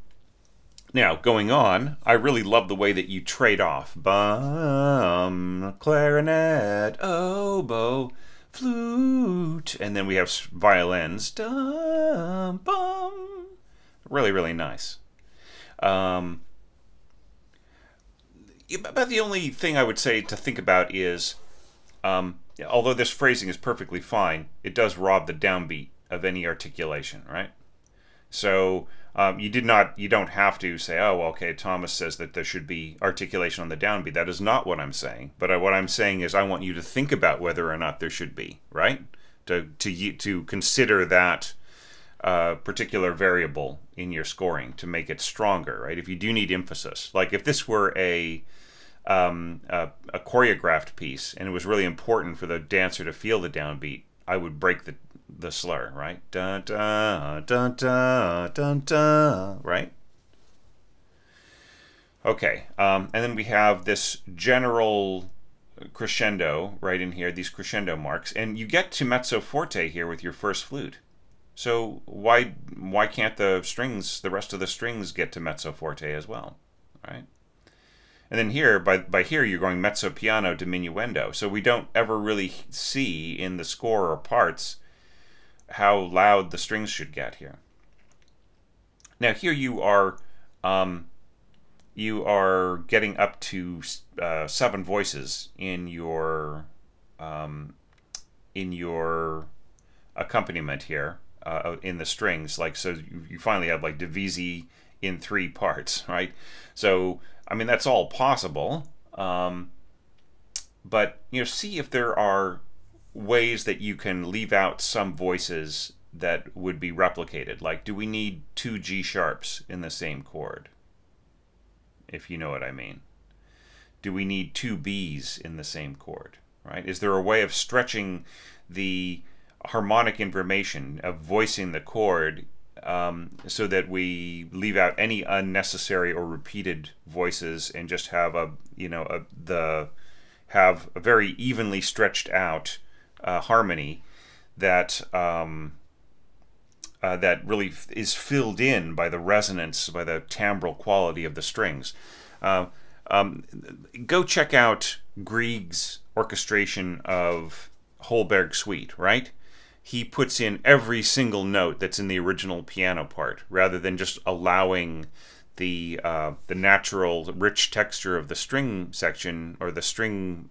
S2: going on, I really love the way that you trade off. Bum, clarinet, oboe, flute, and then we have violins. Dum, bum. Really, really nice. But the only thing I would say to think about is, although this phrasing is perfectly fine, it does rob the downbeat of any articulation, right? So you don't have to say, oh, well, okay, Thomas says that there should be articulation on the downbeat. That is not what I'm saying. But what I'm saying is I want you to think about whether or not there should be, right? To consider that particular variable in your scoring to make it stronger, right? If you do need emphasis, like if this were a choreographed piece and it was really important for the dancer to feel the downbeat, I would break the slur, right? Dun dun dun dun dun dun, right? Okay, and then we have this general crescendo right in here, these crescendo marks, and you get to mezzo forte here with your first flute. So why can't the rest of the strings get to mezzo forte as well, right? And then here, by here, you're going mezzo piano diminuendo. So we don't ever really see in the score or parts how loud the strings should get here. Now here you are getting up to 7 voices in your accompaniment here. In the strings, so you finally have like divisi in 3 parts, right? So I mean that's all possible, but see if there are ways that you can leave out some voices that would be replicated. Like, do we need 2 G sharps in the same chord? If you know what I mean. Do we need 2 Bs in the same chord? Right? Is there a way of stretching the harmonic information, of voicing the chord, so that we leave out any unnecessary or repeated voices and just have a very evenly stretched out harmony that that really is filled in by the resonance, by the timbral quality of the strings. Go check out Grieg's orchestration of Holberg Suite, right? He puts in every single note that's in the original piano part, rather than just allowing the natural, rich texture of the string section or the string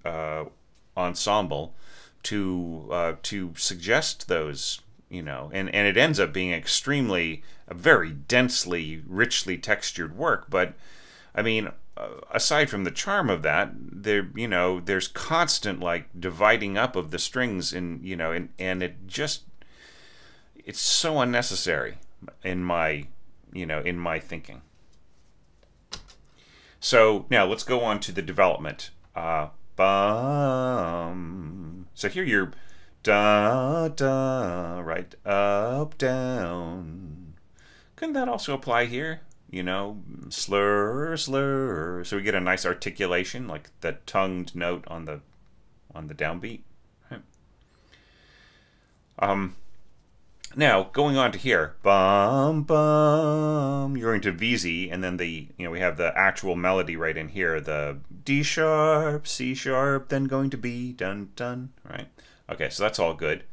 S2: ensemble to suggest those, and it ends up being extremely, a very densely, richly textured work. But I mean, aside from the charm of that, there's constant like dividing up of the strings, and it's so unnecessary in my thinking. So now let's go on to the development. Bum. So here you're da da, right, up down. Couldn't that also apply here? Slur slur. So we get a nice articulation, like the tongued note on the downbeat. Right? Now going on to here, bum bum. You're into VZ, and then we have the actual melody right in here, the D sharp, C sharp, then going to B, dun dun. Right? Okay, so that's all good,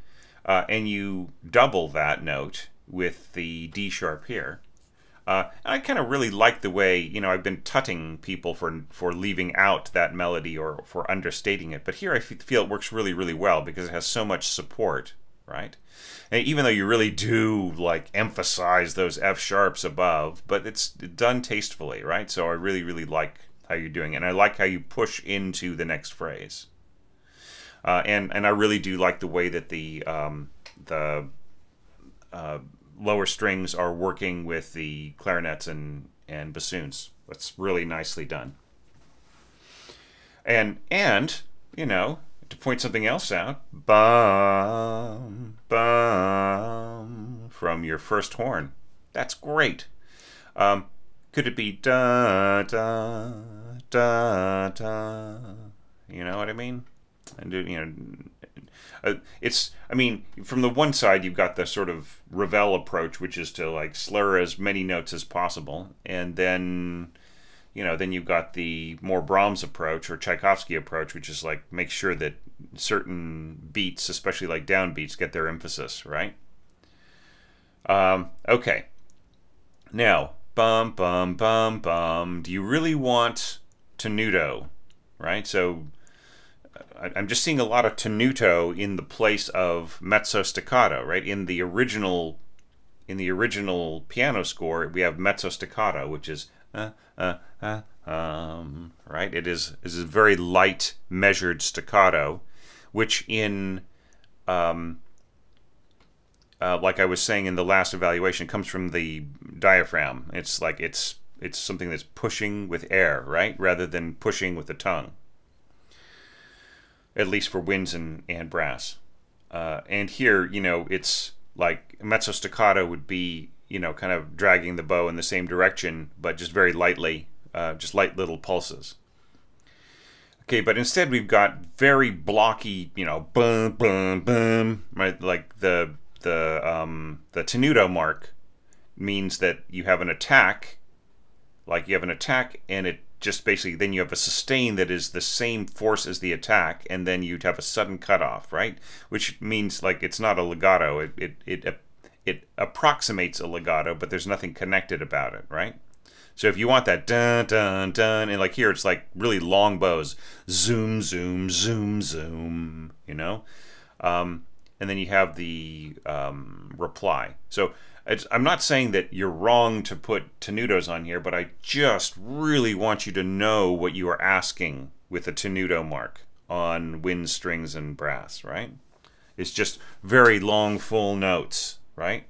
S2: and you double that note with the D sharp here. I kind of really like the way, I've been tutting people for leaving out that melody or for understating it, but here I feel it works really, really well because it has so much support, right? And even though you really do like emphasize those F sharps above, but it's done tastefully, right? So I really, really like how you're doing it, and I like how you push into the next phrase. And I really do like the way that the lower strings are working with the clarinets and bassoons. That's really nicely done. And to point something else out, bum bum from your first horn. That's great. Could it be da da da da? You know what I mean? And from the one side you've got the sort of Ravel approach, which is to like slur as many notes as possible, and then then you've got the more Brahms approach or Tchaikovsky approach, which is like make sure that certain beats, especially like downbeats, get their emphasis, right? Okay. Now, bum bum bum bum. Do you really want tenuto, right? So I'm just seeing a lot of tenuto in the place of mezzo staccato, right? In the original piano score, we have mezzo staccato, which is right? It is a very light, measured staccato, which in like I was saying in the last evaluation, comes from the diaphragm. It's like it's something that's pushing with air, right, rather than pushing with the tongue. At least for winds and brass. And here, it's like mezzo staccato would be, kind of dragging the bow in the same direction, but just very lightly, just light little pulses. Okay, but instead we've got very blocky, bum bum bum, right? Like the tenuto mark means that you have an attack, and it just basically, then you have a sustain that is the same force as the attack, and then you'd have a sudden cutoff, right? Which means like it's not a legato. It approximates a legato, but there's nothing connected about it, right? So if you want that dun dun dun, and like here it's like really long bows, zoom zoom zoom zoom, and then you have the reply. So I'm not saying that you're wrong to put tenutos on here, but I just really want you to know what you are asking with a tenuto mark on wind, strings, and brass, right? It's just very long, full notes, right?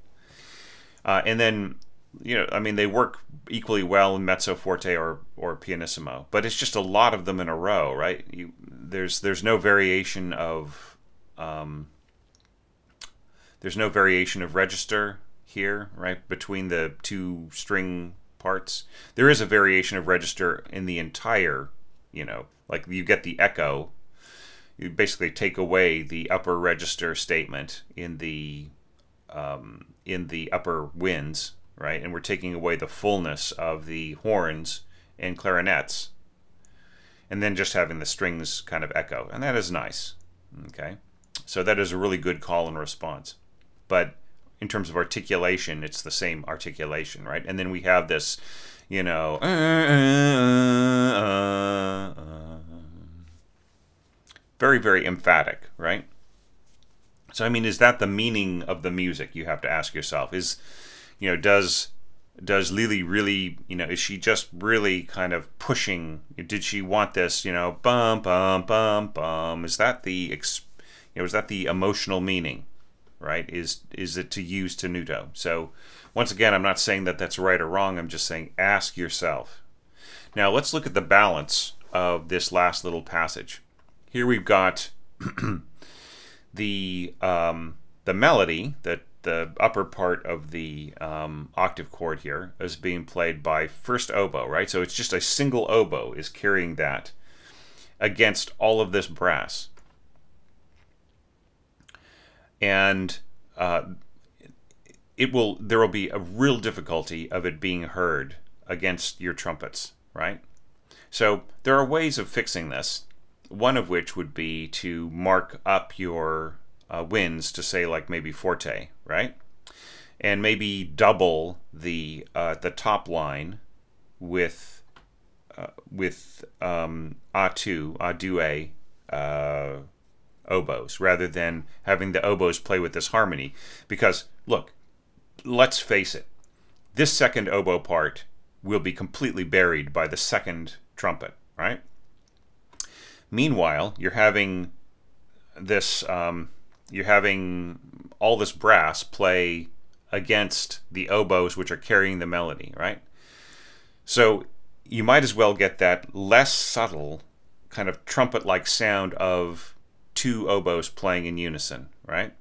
S2: And then, they work equally well in mezzo forte or pianissimo, but it's just a lot of them in a row, right? There's no variation of register here, right, between the two string parts. There is a variation of register in the entire, like you get the echo, you basically take away the upper register statement in the upper winds, right? And we're taking away the fullness of the horns and clarinets, and then just having the strings kind of echo, and that is nice. Okay, so that is a really good call and response. But in terms of articulation, it's the same articulation, right? And then we have this, you know, very, very emphatic, right? So, I mean, is that the meaning of the music? You have to ask yourself. Is, you know, does Lily really, you know, is she just really kind of pushing? Did she want this, you know, bum bum bum bum? Is that the, is that the emotional meaning, right? Is it to use tenuto? So, once again, I'm not saying that that's right or wrong. I'm just saying ask yourself. Now, let's look at the balance of this last little passage. Here we've got the melody, that the upper part of the octave chord here is being played by first oboe, right? So it's just a single oboe is carrying that against all of this brass. And there will be a real difficulty of it being heard against your trumpets, right? So there are ways of fixing this. One of which would be to mark up your winds to say, like, maybe forte, right? And maybe double the top line with A2 oboes, rather than having the oboes play with this harmony. Because look, let's face it, this second oboe part will be completely buried by the second trumpet, right? Meanwhile, you're having this, you're having all this brass play against the oboes which are carrying the melody, right? So you might as well get that less subtle kind of trumpet-like sound of two oboes playing in unison, right?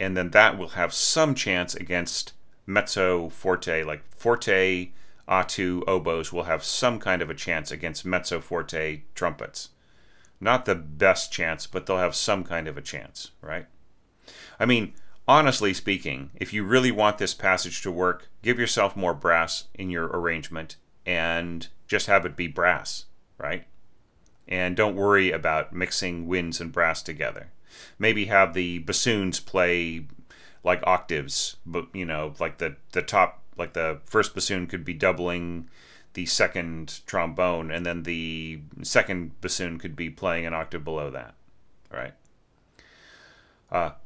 S2: And then that will have some chance against mezzo forte, like forte A2 oboes will have some kind of a chance against mezzo forte trumpets. Not the best chance, but they'll have some kind of a chance, right? I mean, honestly speaking, if you really want this passage to work, give yourself more brass in your arrangement and just have it be brass, right? And don't worry about mixing winds and brass together. Maybe have the bassoons play like octaves, but, you know, like the top, like the first bassoon could be doubling the second trombone, and then the second bassoon could be playing an octave below that, right?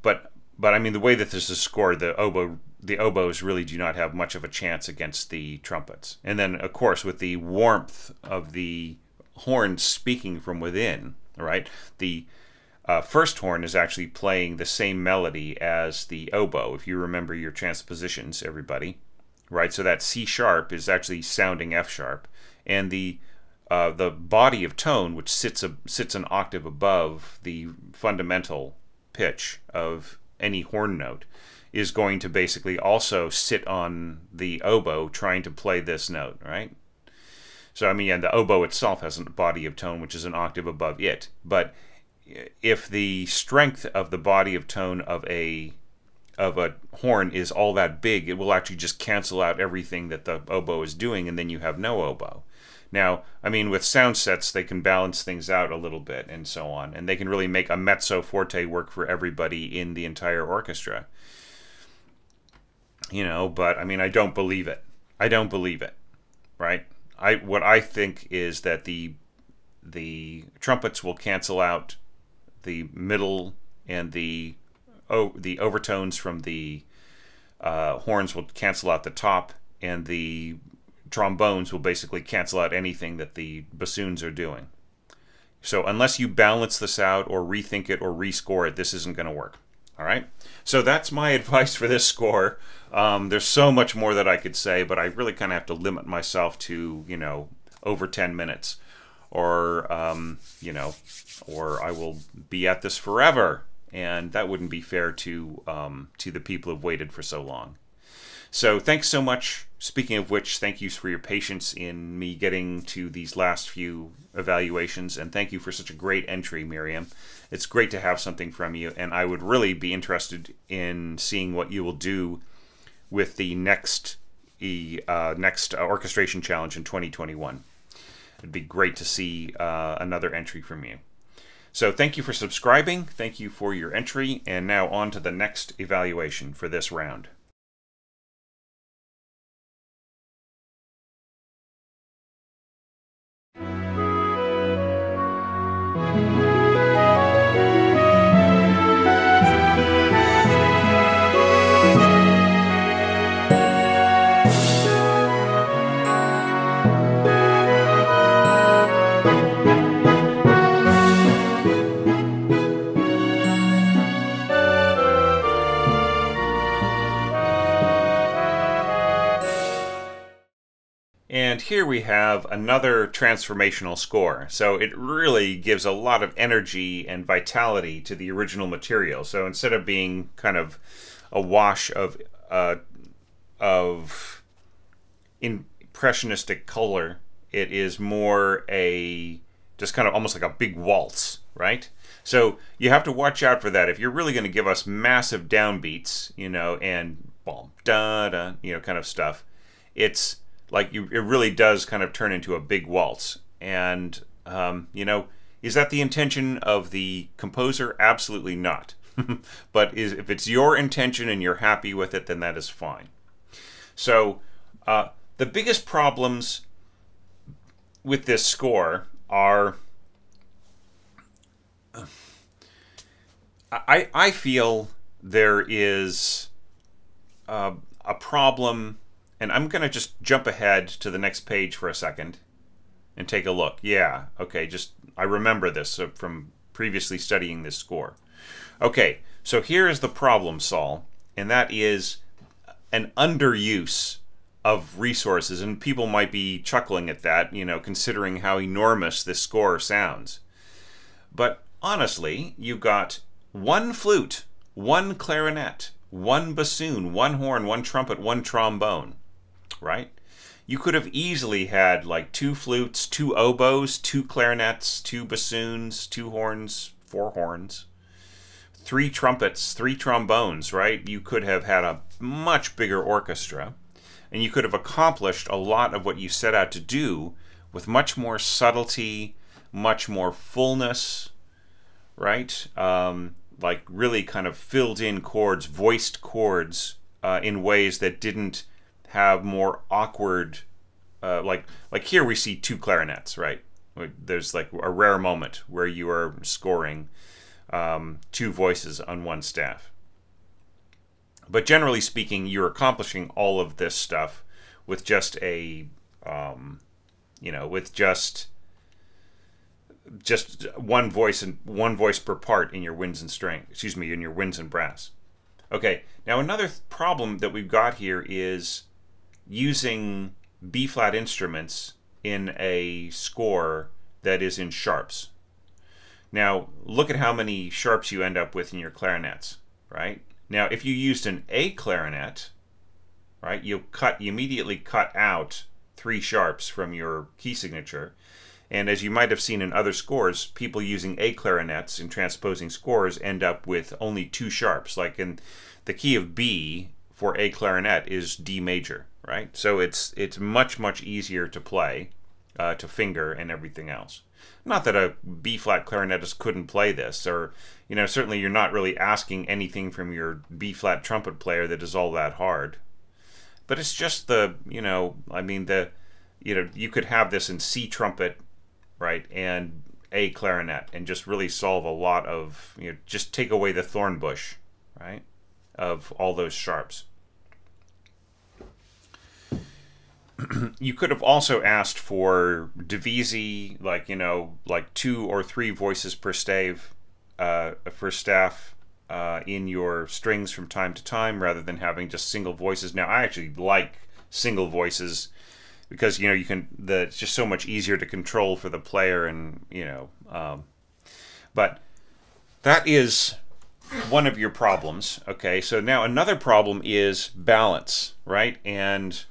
S2: But I mean, the way that this is scored, the oboes really do not have much of a chance against the trumpets. And then, of course, with the warmth of the horn speaking from within, right? The first horn is actually playing the same melody as the oboe, if you remember your transpositions, everybody. Right, so that C sharp is actually sounding F sharp, and the body of tone, which sits an octave above the fundamental pitch of any horn note, is going to basically also sit on the oboe trying to play this note, right? So I mean, yeah, the oboe itself has a body of tone which is an octave above it, but if the strength of the body of tone of a horn is all that big, it will actually just cancel out everything that the oboe is doing, and then you have no oboe. Now, I mean, with sound sets, they can balance things out a little bit and so on, and they can really make a mezzo forte work for everybody in the entire orchestra. You know, but I mean, I don't believe it. I don't believe it, right? What I think is that the trumpets will cancel out the middle, and the overtones from the horns will cancel out the top, and the trombones will basically cancel out anything that the bassoons are doing. So unless you balance this out or rethink it or rescore it, this isn't going to work. All right? So that's my advice for this score. There's so much more that I could say, but I really kind of have to limit myself to, you know, over 10 minutes. Or, you know, or I will be at this forever. And that wouldn't be fair to the people who've waited for so long. So thanks so much. Speaking of which, thank you for your patience in me getting to these last few evaluations, and thank you for such a great entry, Miriam. It's great to have something from you, and I would really be interested in seeing what you will do with the next orchestration challenge in 2021. It'd be great to see another entry from you. So thank you for subscribing, thank you for your entry, and now on to the next evaluation for this round. And here we have another transformational score. So it really gives a lot of energy and vitality to the original material. So instead of being kind of a wash of impressionistic color, it is more just kind of almost like a big waltz, right? So you have to watch out for that. If you're really going to give us massive downbeats, and boom, da da, kind of stuff, it's like it really does kind of turn into a big waltz. And, is that the intention of the composer? Absolutely not. But if it's your intention and you're happy with it, then that is fine. So the biggest problems with this score are, I feel there is a problem. And I'm going to just jump ahead to the next page for a second and take a look. Yeah, okay, I remember this from previously studying this score. Okay, so here is the problem, Saul, and that is an underuse of resources. And people might be chuckling at that, considering how enormous this score sounds. But honestly, you've got one flute, one clarinet, one bassoon, one horn, one trumpet, one trombone. Right? You could have easily had like 2 flutes, 2 oboes, 2 clarinets, 2 bassoons, 2 horns, 4 horns, 3 trumpets, 3 trombones, right? You could have had a much bigger orchestra, and you could have accomplished a lot of what you set out to do with much more subtlety, much more fullness, right? Like really kind of filled in chords, voiced chords in ways that didn't have more awkward, like here we see 2 clarinets, right? There's like a rare moment where you are scoring 2 voices on one staff. But generally speaking, you're accomplishing all of this stuff with just with just one voice and one voice per part in your winds and string. Excuse me, in your winds and brass. Okay, now another problem that we've got here is using B-flat instruments in a score that is in sharps. Now, look at how many sharps you end up with in your clarinets, right? Now, if you used an A clarinet, right, you immediately cut out 3 sharps from your key signature. And as you might have seen in other scores, people using A clarinets in transposing scores end up with only 2 sharps. Like in the key of B for A clarinet is D major. Right, so it's much easier to play, to finger and everything else. Not that a B-flat clarinetist couldn't play this, or certainly you're not really asking anything from your B-flat trumpet player that is all that hard. But it's just you could have this in C trumpet, right, and A clarinet, and just really solve a lot of just take away the thorn bush, right, of all those sharps. You could have also asked for divisi, like 2 or 3 voices per staff in your strings from time to time, rather than having just single voices. Now, I actually like single voices because it's just so much easier to control for the player, and but that is one of your problems. Okay, so now another problem is balance, right? And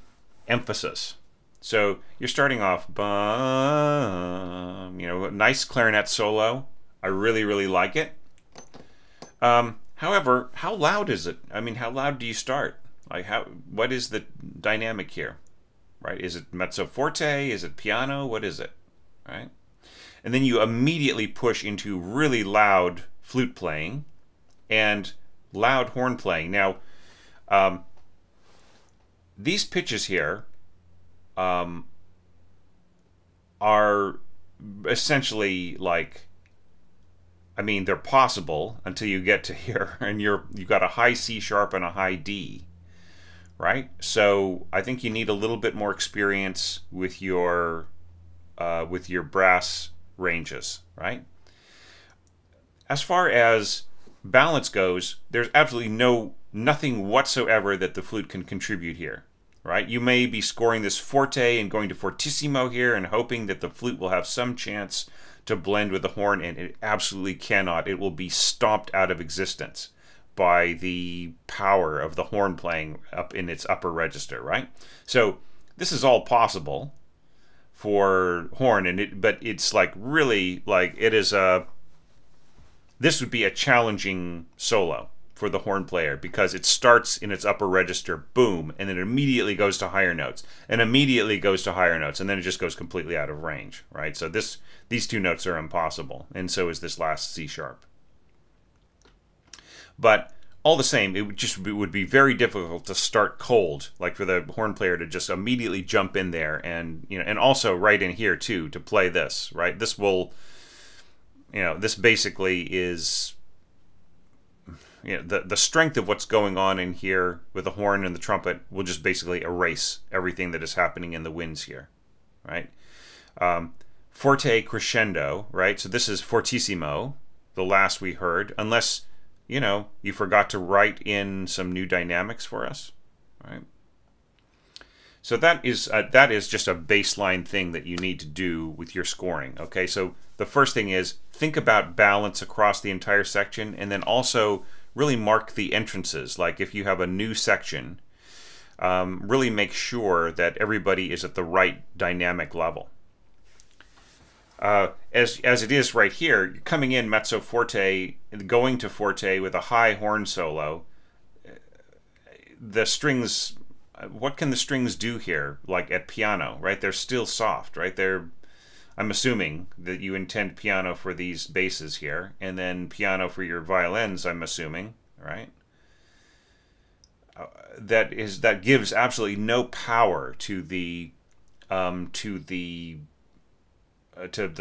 S2: emphasis. So you're starting off, bum, you know, a nice clarinet solo. I really, really like it. However, how loud is it? I mean, how loud do you start? Like, what is the dynamic here? Right? Is it mezzo forte? Is it piano? What is it? Right? And then you immediately push into really loud flute playing and loud horn playing. Now, these pitches here are essentially like, I mean, they're possible until you get to here, and you've got a high C sharp and a high D, right? So I think you need a little bit more experience with your brass ranges, right? As far as balance goes, there's absolutely nothing whatsoever that the flute can contribute here, right? You may be scoring this forte and going to fortissimo here and hoping that the flute will have some chance to blend with the horn, and it absolutely cannot. It will be stomped out of existence by the power of the horn playing up in its upper register, right? So this is all possible for horn, but it's like really like it is this would be a challenging solo for the horn player because it starts in its upper register, boom, and then it immediately goes to higher notes, and immediately goes to higher notes, and then it just goes completely out of range, right? So these two notes are impossible, and so is this last C sharp. But all the same, it would be very difficult to start cold, like for the horn player to just immediately jump in there, and and also right in here too to play this, right? This will, this basically is, the strength of what's going on in here with the horn and the trumpet will just basically erase everything that is happening in the winds here, right? Forte crescendo, right? So this is fortissimo, the last we heard, unless you forgot to write in some new dynamics for us, right? So that is just a baseline thing that you need to do with your scoring. Okay, so the first thing is think about balance across the entire section, and then also really mark the entrances. Like if you have a new section, really make sure that everybody is at the right dynamic level. As it is right here, you're coming in mezzo forte, going to forte with a high horn solo. The strings, what can the strings do here? Like at piano, right? They're still soft, right? I'm assuming that you intend piano for these basses here, and then piano for your violins, I'm assuming, right? That gives absolutely no power to the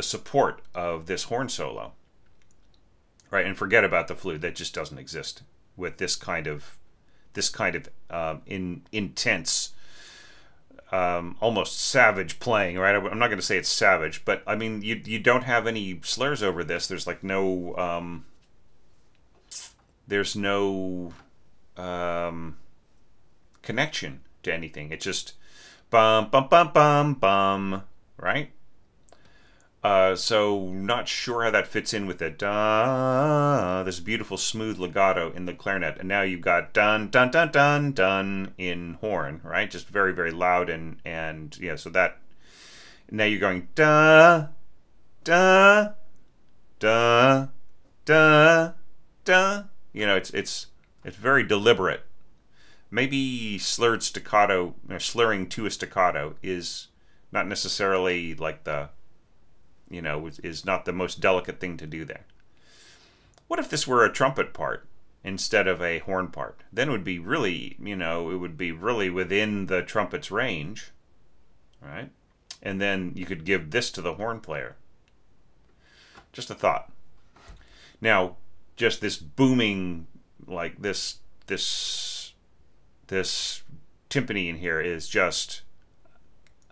S2: support of this horn solo, right? And forget about the flute; that just doesn't exist with this kind of intense, almost savage playing, right? I'm not going to say it's savage, but I mean you don't have any slurs over this. There's like no connection to anything. It's just bum bum bum bum bum, right? So not sure how that fits in with the da, this beautiful smooth legato in the clarinet, and now you've got dun dun dun dun dun in horn, right? Just very very loud and yeah. So that now you're going da da da da da. It's very deliberate. Maybe slurred staccato, slurring to a staccato is not necessarily like the is not the most delicate thing to do there. What if this were a trumpet part instead of a horn part? Then it would be really, it would be really within the trumpet's range, right? And then you could give this to the horn player. Just a thought. Now, just this booming, like this timpani in here is just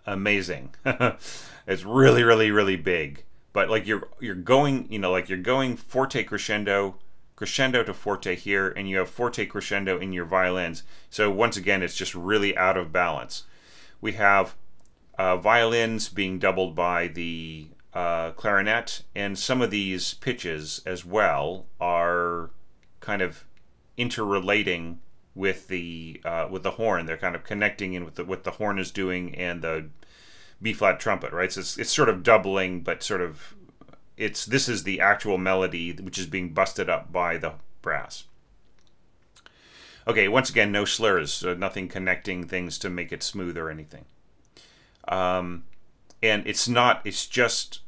S2: amazing. It's really, really, really big. But like you're going, you're going forte crescendo to forte here, and you have forte crescendo in your violins. So once again, it's just really out of balance. We have violins being doubled by the clarinet, and some of these pitches as well are kind of interrelating with the horn. They're kind of connecting in with what the horn is doing and the B flat trumpet, right? So it's sort of doubling, but sort of this is the actual melody which is being busted up by the brass. Okay, once again, no slurs, nothing connecting things to make it smooth or anything. And it's just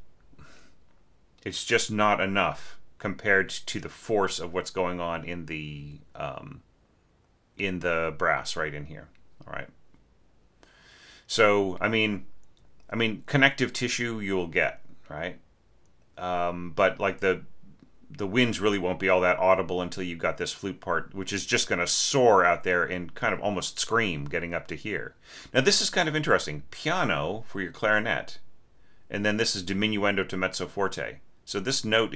S2: not enough compared to the force of what's going on in the brass right in here. All right. So I mean, connective tissue you'll get, right? But like the winds really won't be all that audible until you've got this flute part, which is just going to soar out there and kind of almost scream getting up to here. Now this is kind of interesting. Piano for your clarinet, and then this is diminuendo to mezzo forte. So this note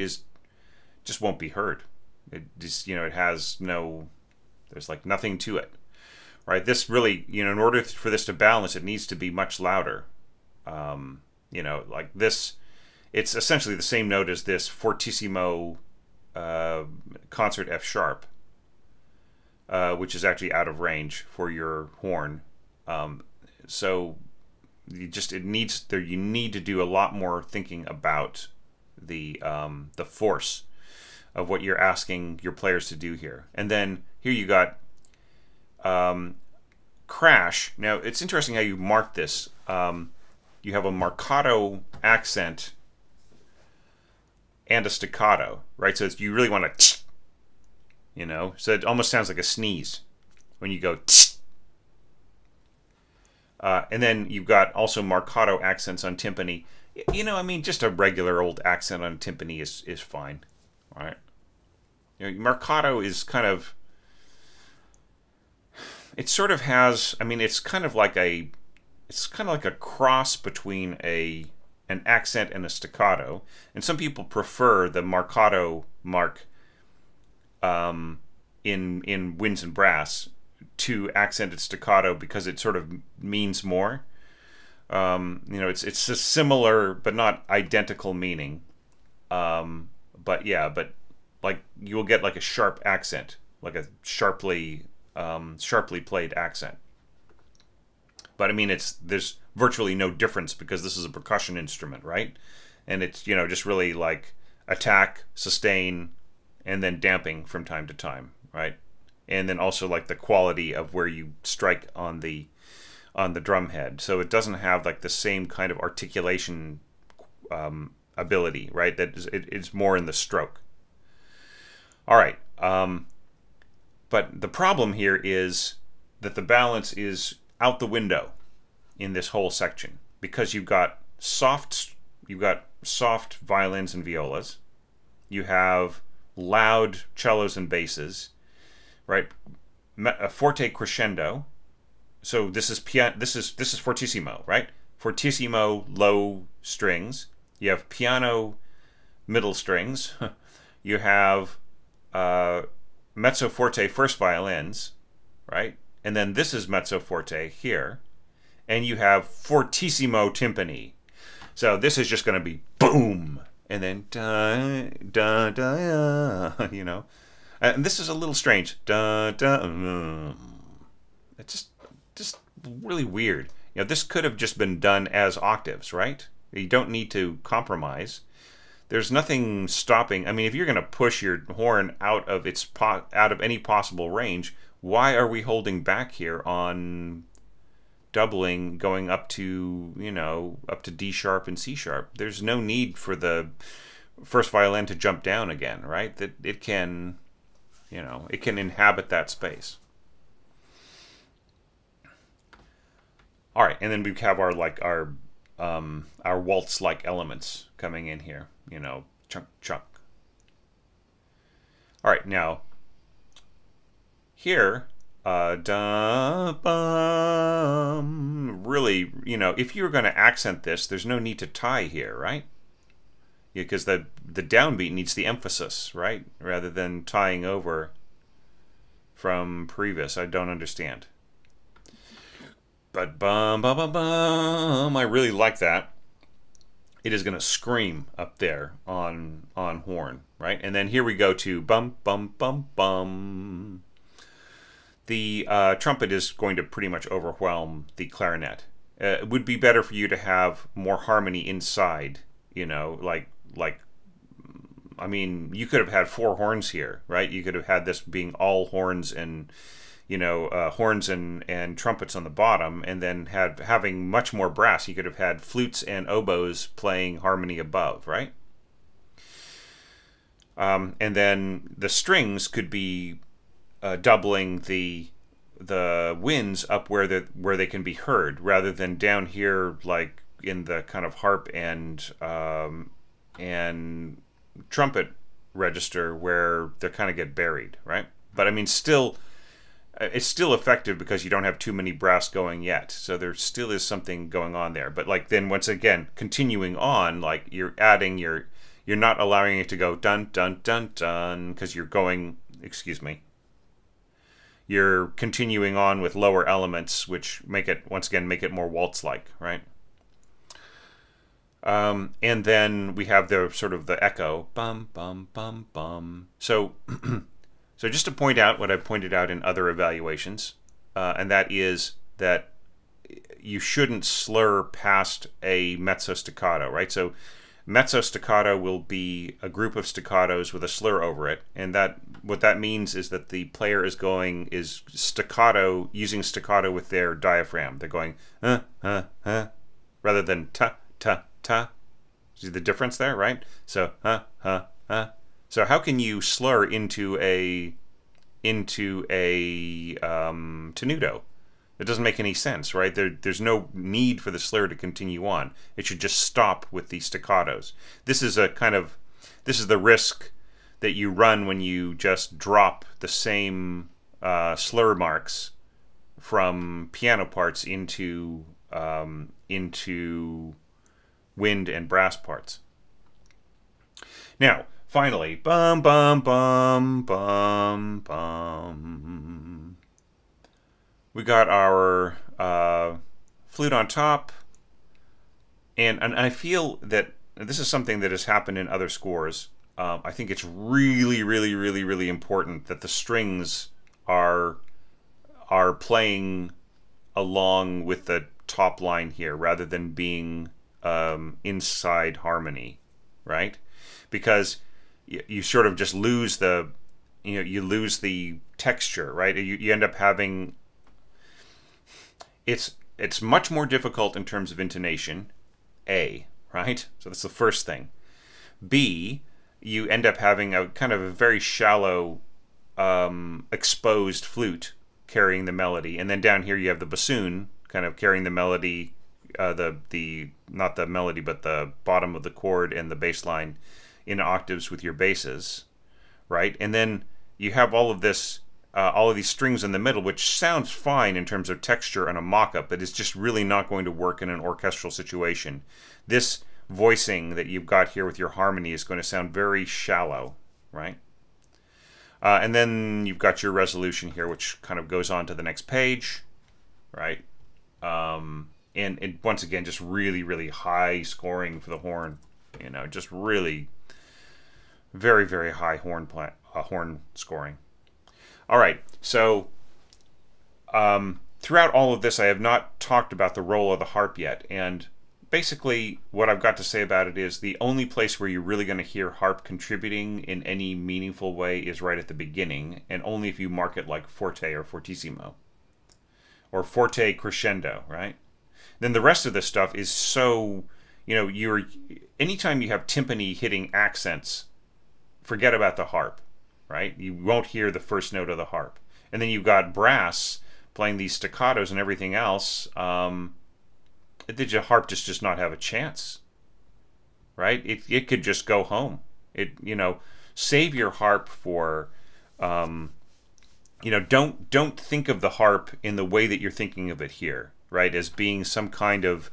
S2: just won't be heard. It just, it has there's like nothing to it, right? This really, in order for this to balance, it needs to be much louder. Like this, it's essentially the same note as this fortissimo concert F sharp, which is actually out of range for your horn. So you need to do a lot more thinking about the force of what you're asking your players to do here. And then here you got crash. Now it's interesting how you mark this. You have a marcato accent and a staccato, right? So you really want to, so it almost sounds like a sneeze when you go. And then you've got also marcato accents on timpani. Just a regular old accent on timpani is fine, right? Marcato is kind of, it sort of has, it's kind of like a cross between an accent and a staccato, and some people prefer the marcato mark in winds and brass to accented staccato because it sort of means more. It's a similar but not identical meaning. But like you will get like a sharp accent, like a sharply played accent. But there's virtually no difference because this is a percussion instrument, right? And it's, just really like attack, sustain, and then damping from time to time, right? And then also like the quality of where you strike on the drum head. So it doesn't have like the same kind of articulation ability, right? It's more in the stroke. All right. But the problem here is that the balance is out the window in this whole section because you've got soft violins and violas, you have loud cellos and basses, right? A forte crescendo. So this is fortissimo, right? Fortissimo low strings. You have piano middle strings. You have mezzo forte first violins, right? And then this is mezzo forte here. And you have fortissimo timpani. So this is just going to be boom. And then da, da, da, And this is a little strange. Da, da, It's just really weird. This could have just been done as octaves, right? You don't need to compromise. There's nothing stopping. If you're going to push your horn out of any possible range, why are we holding back here on doubling, going up to up to D sharp and C sharp? There's no need for the first violin to jump down again, right? That it can, it can inhabit that space. All right, and then we have our waltz-like elements coming in here, chunk, chunk. All right, now here, da, bum, really, if you were going to accent this, there's no need to tie here, right? Because the downbeat needs the emphasis, right? Rather than tying over from previous. I don't understand. But bum, bum, bum, bum, I really like that. it is going to scream up there on horn, right? And then here we go to bum, bum, bum, bum. The trumpet is going to pretty much overwhelm the clarinet. It would be better for you to have more harmony inside, you know, like I mean, you could have had 4 horns here, right? You could have had this being all horns and, you know, horns and trumpets on the bottom, and then having much more brass. You could have had flutes and oboes playing harmony above, right? And then the strings could be doubling the winds up where they can be heard, rather than down here like in the kind of harp and trumpet register where they kind of get buried, right? But I mean, still, it's still effective because you don't have too many brass going yet, so there still is something going on there. But like then once again, continuing on, like you're adding you're not allowing it to go dun dun dun dun because you're going, excuse me, you're continuing on with lower elements, which make it once again make it more waltz-like, right? And then we have the sort of the echo, bum bum bum bum. So, so just to point out what I've pointed out in other evaluations, and that is that you shouldn't slur past a mezzo staccato, right? So, mezzo staccato will be a group of staccatos with a slur over it, and that what that means is that the player is staccato, using staccato with their diaphragm. They're going rather than ta ta ta. See the difference there, right? So So how can you slur into a tenuto? It doesn't make any sense, right? There's no need for the slur to continue on. It should just stop with the staccatos. This is the risk that you run when you just drop the same slur marks from piano parts into wind and brass parts. Now, finally, bum bum bum bum bum. We got our flute on top, and I feel that this is something that has happened in other scores. I think it's really, really, really, really important that the strings are playing along with the top line here, rather than being inside harmony, right? Because you sort of just lose the, you lose the texture, right? You end up having. It's much more difficult in terms of intonation, A, right? So that's the first thing. B, you end up having a kind of a very shallow exposed flute carrying the melody, and then down here you have the bassoon kind of carrying the melody, not the melody but the bottom of the chord and the bass line in octaves with your basses, right? And then you have all of this. All of these strings in the middle, which sounds fine in terms of texture and a mock-up, but it's just really not going to work in an orchestral situation. This voicing that you've got here with your harmony is going to sound very shallow, right? And then you've got your resolution here, which kind of goes on to the next page, right? And once again, just really, really high scoring for the horn. You know, just really very, very high horn scoring. All right, so throughout all of this, I have not talked about the role of the harp yet, and basically what I've got to say about it is the only place where you're really going to hear harp contributing in any meaningful way is right at the beginning, and only if you mark it like forte or fortissimo, or forte crescendo, right? Then the rest of this stuff is so, anytime you have timpani hitting accents, forget about the harp. Right? You won't hear the first note of the harp. And then you've got brass playing these staccatos and everything else. Did your harp just not have a chance? Right? It could just go home. Save your harp for, don't think of the harp in the way that you're thinking of it here, right? As being some kind of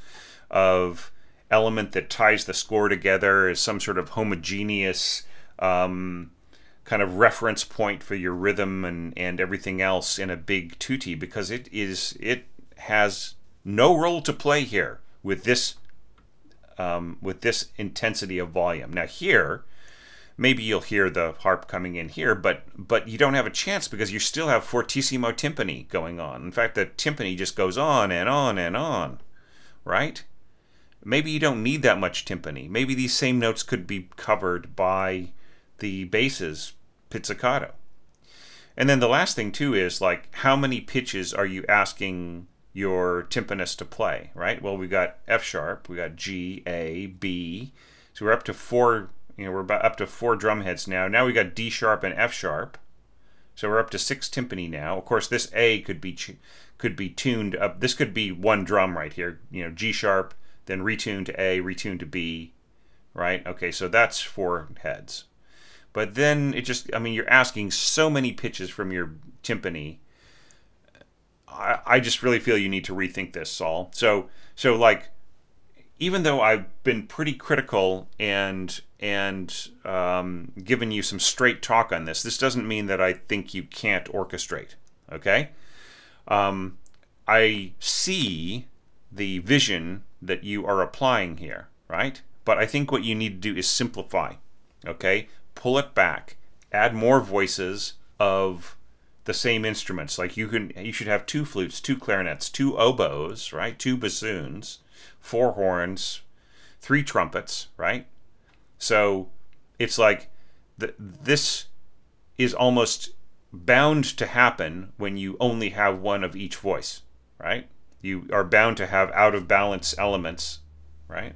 S2: element that ties the score together, as some sort of homogeneous kind of reference point for your rhythm and everything else in a big tutti, because it has no role to play here with this with this intensity of volume. Now here, maybe you'll hear the harp coming in here, but you don't have a chance because you still have fortissimo timpani going on. In fact, the timpani just goes on and on and on, right? Maybe you don't need that much timpani. Maybe these same notes could be covered by the basses pizzicato. And then the last thing too is, like, how many pitches are you asking your timpanist to play, right? Well, we got F sharp, we got G, A, B. So we're up to 4, we're about up to 4 drum heads now. Now we got D sharp and F sharp. So we're up to 6 timpani now. Of course, this A could be tuned up. This could be one drum right here, G sharp, then retune to A, retune to B, right? Okay, so that's 4 heads. But then it just, you're asking so many pitches from your timpani. I just really feel you need to rethink this, Saul. So like, even though I've been pretty critical and given you some straight talk on this, this doesn't mean that I think you can't orchestrate, okay? I see the vision that you are applying here, right? But I think what you need to do is simplify, okay? Pull it back, add more voices of the same instruments. Like you should have 2 flutes, 2 clarinets, 2 oboes, right? 2 bassoons, 4 horns, 3 trumpets, right? So it's like this is almost bound to happen when you only have one of each voice, right? You are bound to have out of balance elements, right?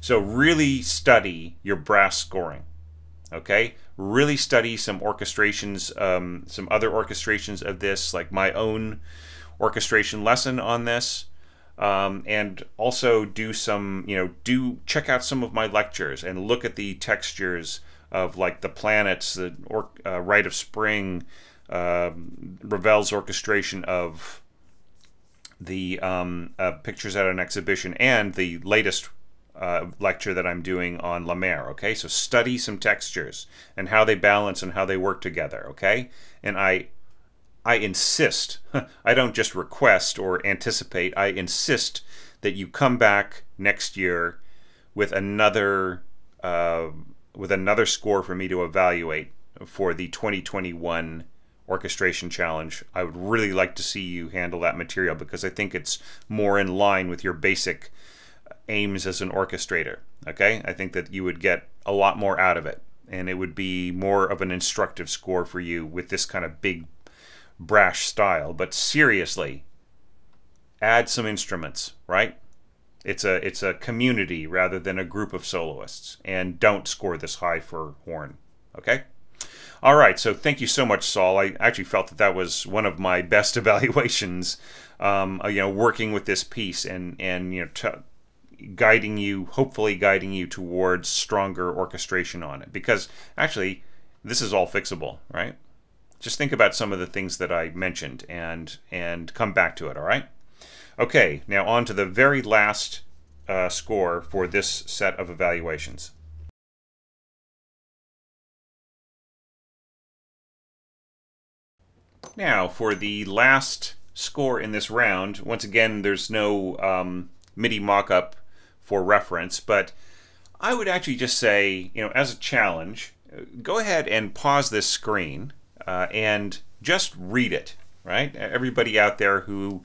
S2: So really study your brass scoring, okay? Really study some orchestrations, some other orchestrations of this, like my own orchestration lesson on this, and also do some, check out some of my lectures and look at the textures of, like, the planets, the Rite of Spring, Ravel's orchestration of the pictures at an exhibition, and the latest lecture that I'm doing on La Mer, okay? So study some textures and how they balance and how they work together, okay? And I insist, I don't just request or anticipate, I insist that you come back next year with another score for me to evaluate for the 2021 Orchestration Challenge. I would really like to see you handle that material because I think it's more in line with your basic aims as an orchestrator, okay? I think that you would get a lot more out of it, and it would be more of an instructive score for you with this kind of big, brash style. But seriously, add some instruments, right? It's a community rather than a group of soloists, and don't score this high for horn, okay? All right, so thank you so much, Saul. I actually felt that was one of my best evaluations, working with this piece and hopefully guiding you towards stronger orchestration on it. Because actually, this is all fixable, right? Just think about some of the things that I mentioned and come back to it, all right? Okay, now on to the very last score for this set of evaluations. Now, for the last score in this round, once again, there's no MIDI mock-up for reference, but I would actually just say, as a challenge, go ahead and pause this screen and just read it, right? Everybody out there who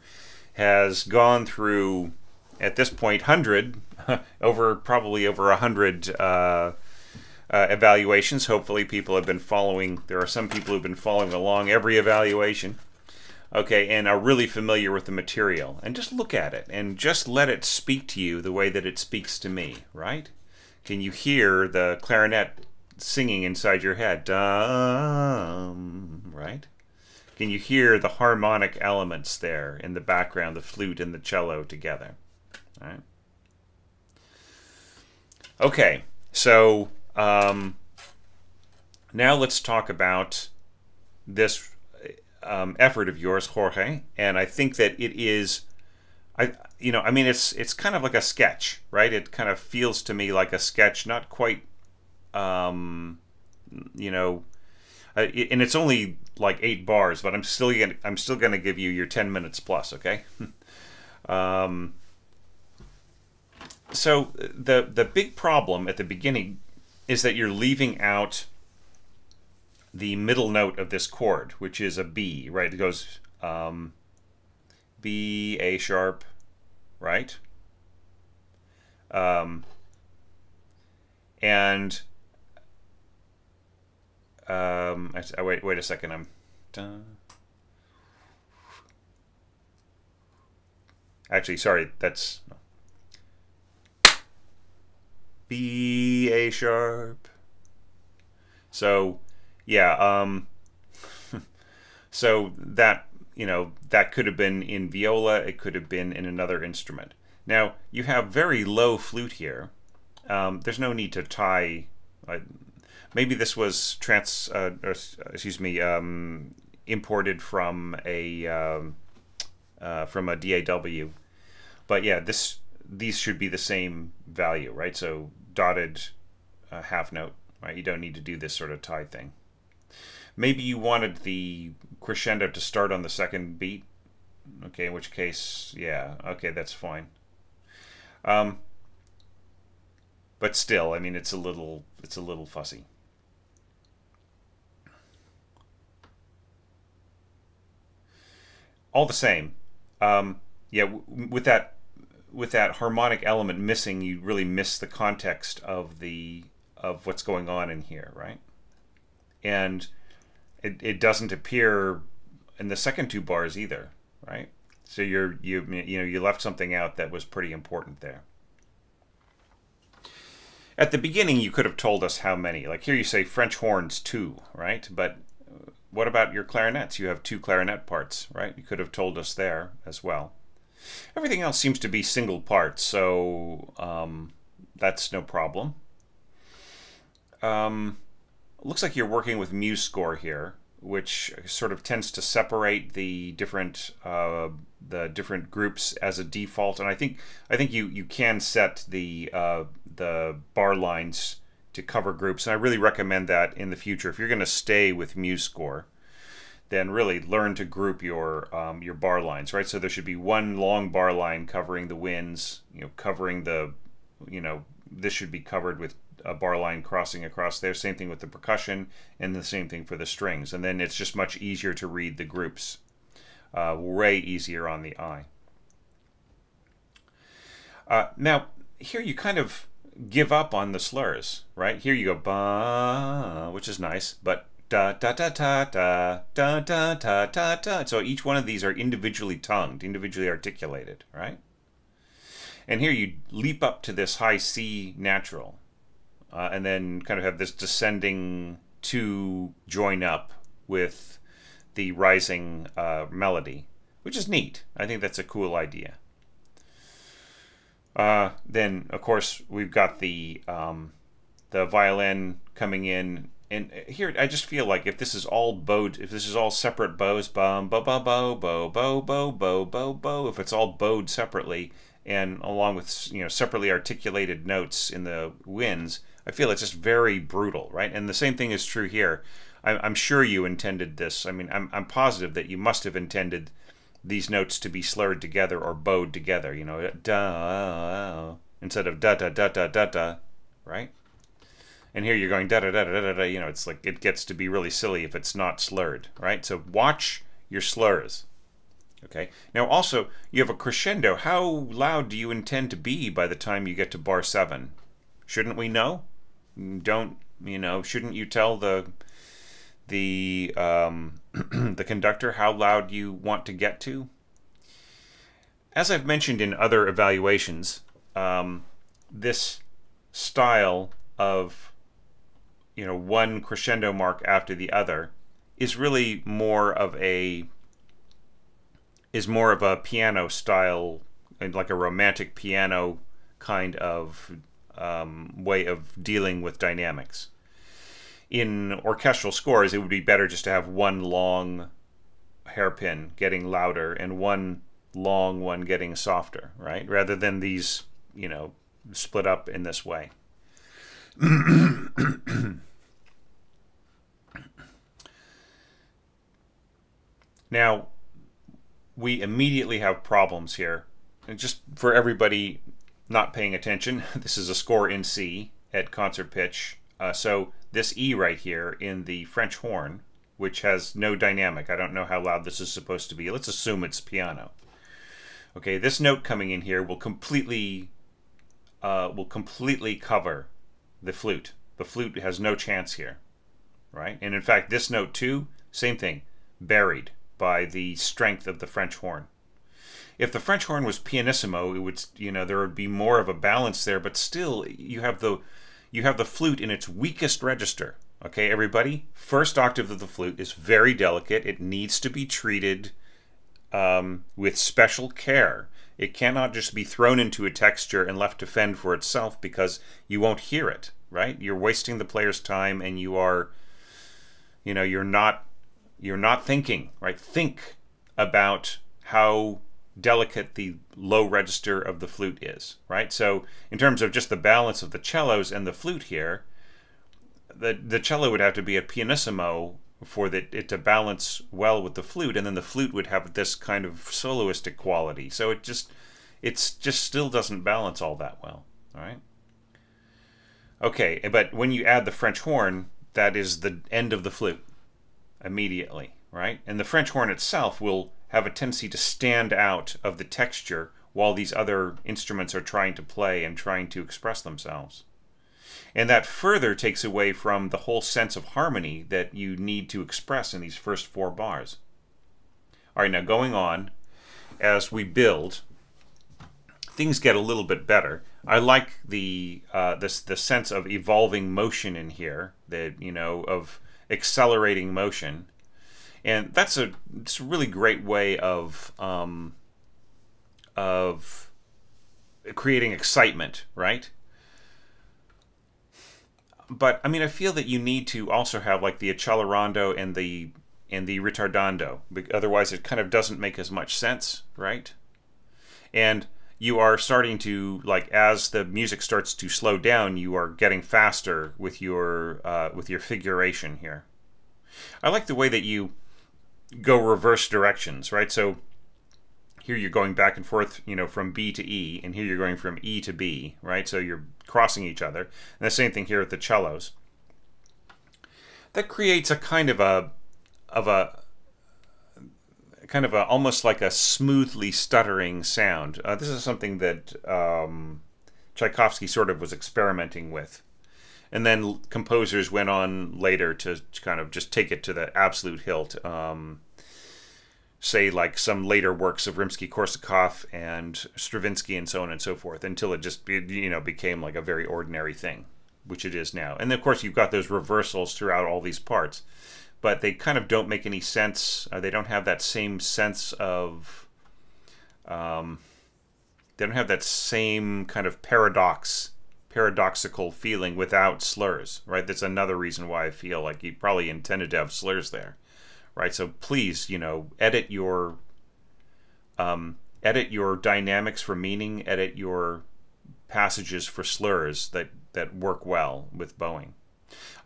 S2: has gone through, at this point, probably over 100 evaluations. Hopefully people have been following, there are some people who've been following along every evaluation, okay, and are really familiar with the material. And just look at it and just let it speak to you the way that it speaks to me, right? Can you hear the clarinet singing inside your head? Dum, right? Can you hear the harmonic elements there in the background, the flute and the cello together? All right. Okay, so now let's talk about this effort of yours, Jorge, and I think that it is, it's kind of like a sketch, right? It kind of feels to me like a sketch, not quite, and it's only like 8 bars, but I'm still gonna give you your 10 minutes plus, okay? So the big problem at the beginning is that you're leaving out the middle note of this chord, which is a B, right? It goes B, A sharp, right? And wait a second. I'm done. Actually, sorry. That's B, A sharp. So, yeah. So that, that could have been in viola. It could have been in another instrument. Now you have very low flute here. There's no need to tie. Maybe this was imported from a DAW. But yeah, these should be the same value, right? So dotted half note, right? You don't need to do this sort of tie thing. Maybe you wanted the crescendo to start on the second beat. Okay, in which case, yeah, okay, that's fine. But still, I mean, it's a little fussy. All the same, yeah, with that harmonic element missing, you really miss the context of what's going on in here, right? And it doesn't appear in the second two bars either, right? So you left something out that was pretty important there. At the beginning, you could have told us how many. Like here you say French horns 2, right? But what about your clarinets? You have 2 clarinet parts, right? You could have told us there as well. Everything else seems to be single parts, so that's no problem. Looks like you're working with MuseScore here, which sort of tends to separate the different groups as a default, and I think you can set the bar lines to cover groups, and I really recommend that in the future. If you're going to stay with MuseScore, then really learn to group your bar lines, right? So there should be one long bar line covering the winds, covering the, this should be covered with a bar line crossing across there. Same thing with the percussion, and the same thing for the strings. And then it's just much easier to read the groups. Way easier on the eye. Now, here you kind of give up on the slurs, right? Here you go ba, which is nice, but da da da da da da da da da da. So each one of these are individually tongued, individually articulated, right? And here you leap up to this high C natural, and then kind of have this descending 2 join up with the rising melody, which is neat. I think that's a cool idea. Then, of course, we've got the violin coming in, and here I just feel like if this is all bowed, if this is all separate bows, bum bo bo bo bo bo bo bo bo bo, if it's all bowed separately and along with separately articulated notes in the winds, I feel it's just very brutal, right? And the same thing is true here. I'm sure you intended this. I mean, I'm positive that you must have intended these notes to be slurred together or bowed together, da, instead of da da da da da da, right? And here you're going da da da da da da, it's like it gets to be really silly if it's not slurred, right? So watch your slurs. Okay. Now also, you have a crescendo. How loud do you intend to be by the time you get to bar 7? Shouldn't we know? Shouldn't you tell the conductor how loud you want to get to? As I've mentioned in other evaluations, this style of one crescendo mark after the other is really more of a piano style, like a romantic piano kind of way of dealing with dynamics. In orchestral scores, it would be better just to have one long hairpin getting louder and one long one getting softer, right? Rather than these, split up in this way. Now, we immediately have problems here. And just for everybody not paying attention, this is a score in C at concert pitch. So this E right here in the French horn, which has no dynamic. I don't know how loud this is supposed to be. Let's assume it's piano. Okay, this note coming in here will completely cover the flute. The flute has no chance here, right? And in fact, this note too, same thing, buried by the strength of the French horn. If the French horn was pianissimo, it would, there would be more of a balance there, but still you have the flute in its weakest register. Okay, everybody? First octave of the flute is very delicate. It needs to be treated with special care. It cannot just be thrown into a texture and left to fend for itself because you won't hear it, right? You're wasting the player's time, and you're not thinking, right? Think about how delicate the low register of the flute is, right? So in terms of just the balance of the cellos and the flute here, the cello would have to be a pianissimo for it to balance well with the flute, and then the flute would have this kind of soloistic quality. So it just still doesn't balance all that well, all right? Okay, but when you add the French horn, that is the end of the flute immediately, right? And the French horn itself will have a tendency to stand out of the texture while these other instruments are trying to play and trying to express themselves. And that further takes away from the whole sense of harmony that you need to express in these first 4 bars. All right, now going on, as we build, things get a little bit better. I like the sense of evolving motion in here, of accelerating motion. And it's a really great way of creating excitement, right? But I mean, I feel that you need to also have like the accelerando and the ritardando. Otherwise, it kind of doesn't make as much sense, right? And you are starting to, like, as the music starts to slow down, you are getting faster with your figuration here. I like the way that you go reverse directions, right? So here you're going back and forth, from B to E, and here you're going from E to B, right? So you're crossing each other. And the same thing here with the cellos. That creates a kind of almost like a smoothly stuttering sound. This is something that Tchaikovsky sort of was experimenting with. And then composers went on later to kind of just take it to the absolute hilt. Say like some later works of Rimsky-Korsakov and Stravinsky and so on and so forth, until it just became like a very ordinary thing, which it is now. And of course you've got those reversals throughout all these parts, but they kind of don't make any sense. They don't have that same sense of they don't have that same kind of paradoxical feeling without slurs, right? That's another reason why I feel like he probably intended to have slurs there. Right, so please, edit your dynamics for meaning, edit your passages for slurs that work well with bowing.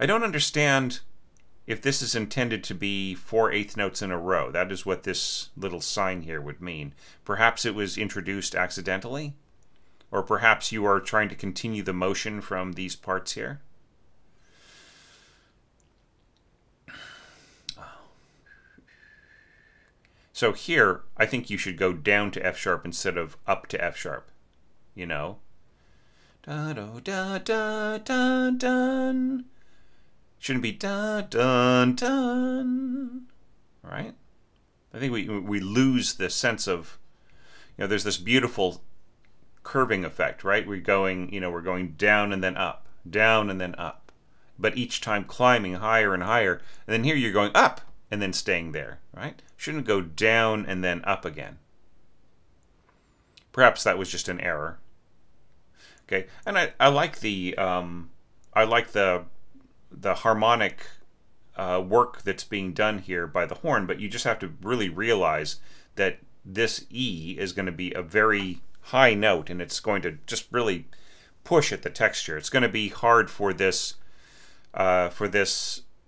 S2: I don't understand if this is intended to be 4 eighth notes in a row. That is what this little sign here would mean. Perhaps it was introduced accidentally, or perhaps you are trying to continue the motion from these parts here. So here, I think you should go down to F sharp instead of up to F sharp. Da da da da da dun. Shouldn't be da dun dun. Right? I think we lose the sense of, there's this beautiful curving effect, right? We're going down and then up, down and then up, but each time climbing higher and higher. And then here you're going up and then staying there, right? Shouldn't go down and then up again. Perhaps that was just an error. Okay, and I like the harmonic work that's being done here by the horn, but you just have to really realize that this E is going to be a very high note, and it's going to just really push at the texture. It's going to be hard for this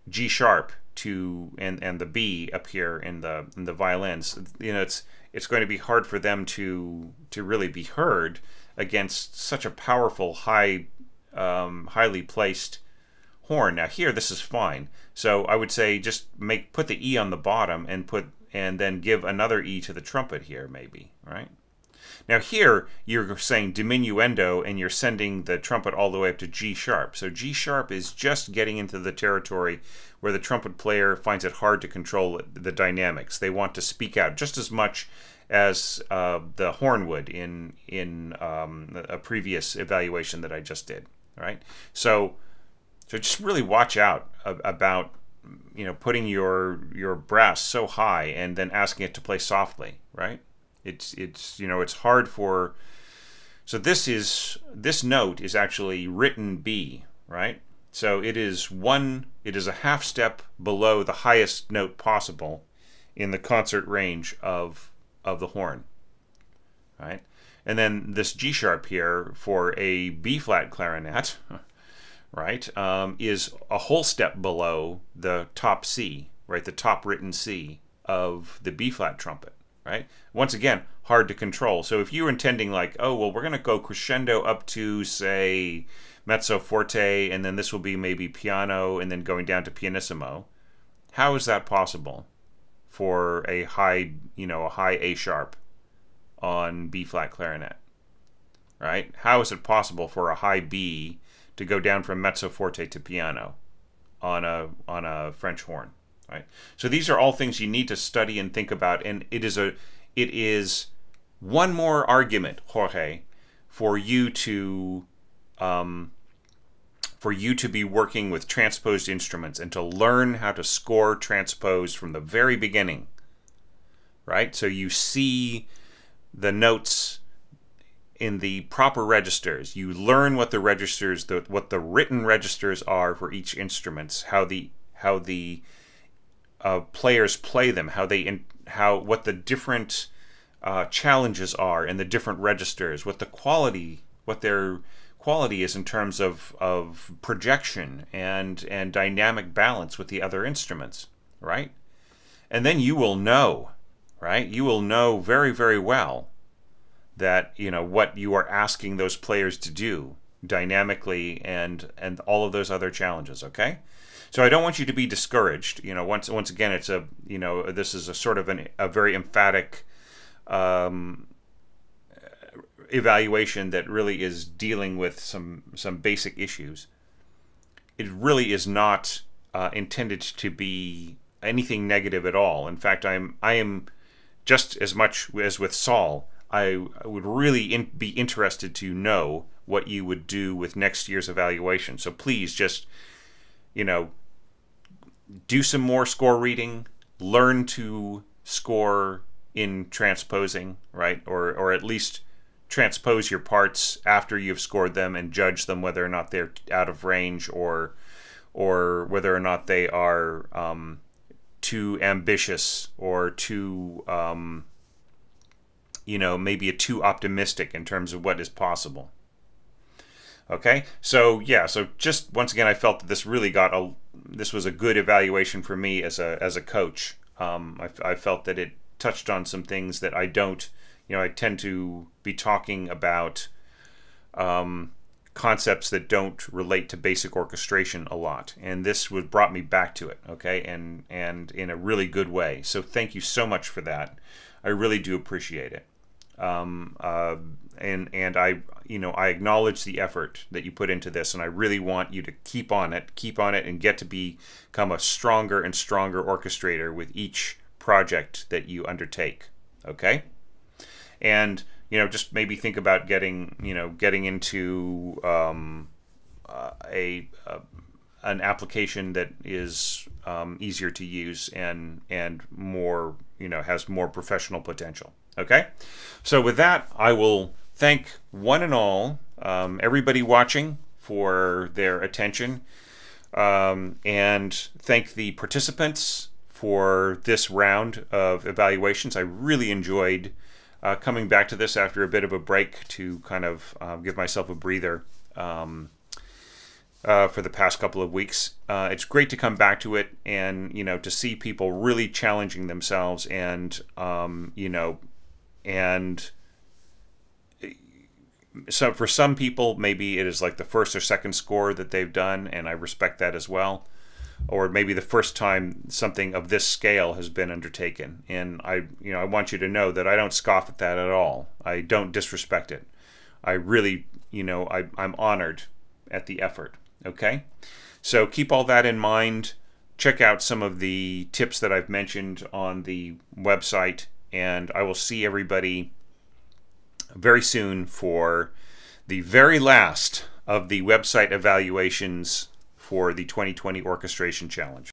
S2: G sharp to and the B up here in the violins. it's going to be hard for them to really be heard against such a powerful, highly placed horn. Now here, this is fine. So I would say just put the E on the bottom and then give another E to the trumpet here, maybe, right? Now here, you're saying diminuendo, and you're sending the trumpet all the way up to G sharp. So G sharp is just getting into the territory where the trumpet player finds it hard to control the dynamics. They want to speak out just as much as the horn would in a previous evaluation that I just did. All right, so just really watch out about putting your brass so high and then asking it to play softly, right? It's hard for. So this note is actually written B, right? So it is a half step below the highest note possible in the concert range of the horn, right? And then this G sharp here for a B flat clarinet, right, is a whole step below the top C, right, the top written C of the B flat trumpet, right? Once again, hard to control. So if you're intending like, oh, well, we're going to go crescendo up to, say, mezzo forte, and then this will be maybe piano, and then going down to pianissimo, how is that possible for a high A sharp on B flat clarinet, right? How is it possible for a high B to go down from mezzo forte to piano on a French horn, right? So these are all things you need to study and think about, and it is one more argument, Jorge, for you to be working with transposed instruments and to learn how to score transposed from the very beginning, right? So you see the notes in the proper registers. You learn what the registers, what the written registers are for each instrument, how the players play them, what the different challenges are in the different registers, what their quality is in terms of projection and dynamic balance with the other instruments, right? And then you will know, right? You will know very, very well that what you are asking those players to do dynamically and all of those other challenges, okay? So I don't want you to be discouraged. Once again, it's this is a sort of a very emphatic evaluation that really is dealing with some basic issues. It really is not intended to be anything negative at all. In fact, I am just as much as with Saul. I would really be interested to know what you would do with next year's evaluation. So please just, do some more score reading, learn to score in transposing, right? Or at least transpose your parts after you've scored them and judge them whether or not they're out of range or whether or not they are too ambitious or too maybe too optimistic in terms of what is possible. Okay, so yeah, so just once again, I felt that this really this was a good evaluation for me as a coach. I felt that it touched on some things that I don't. I tend to be talking about concepts that don't relate to basic orchestration a lot, and this brought me back to it. Okay, and in a really good way. So thank you so much for that. I really do appreciate it. And I acknowledge the effort that you put into this, and I really want you to keep on it, and get to become a stronger and stronger orchestrator with each project that you undertake. Okay, and just maybe think about getting into an application that is easier to use and more has more professional potential. Okay, so with that, I will thank one and all, everybody watching, for their attention, and thank the participants for this round of evaluations. I really enjoyed coming back to this after a bit of a break to kind of give myself a breather for the past couple of weeks. It's great to come back to it and to see people really challenging themselves and And so for some people, maybe it is like the first or second score that they've done, and I respect that as well. Or maybe the first time something of this scale has been undertaken. And I want you to know that I don't scoff at that at all. I don't disrespect it. I really, I'm honored at the effort. Okay? So keep all that in mind. Check out some of the tips that I've mentioned on the website, and I will see everybody very soon for the very last of the website evaluations for the 2020 Orchestration Challenge.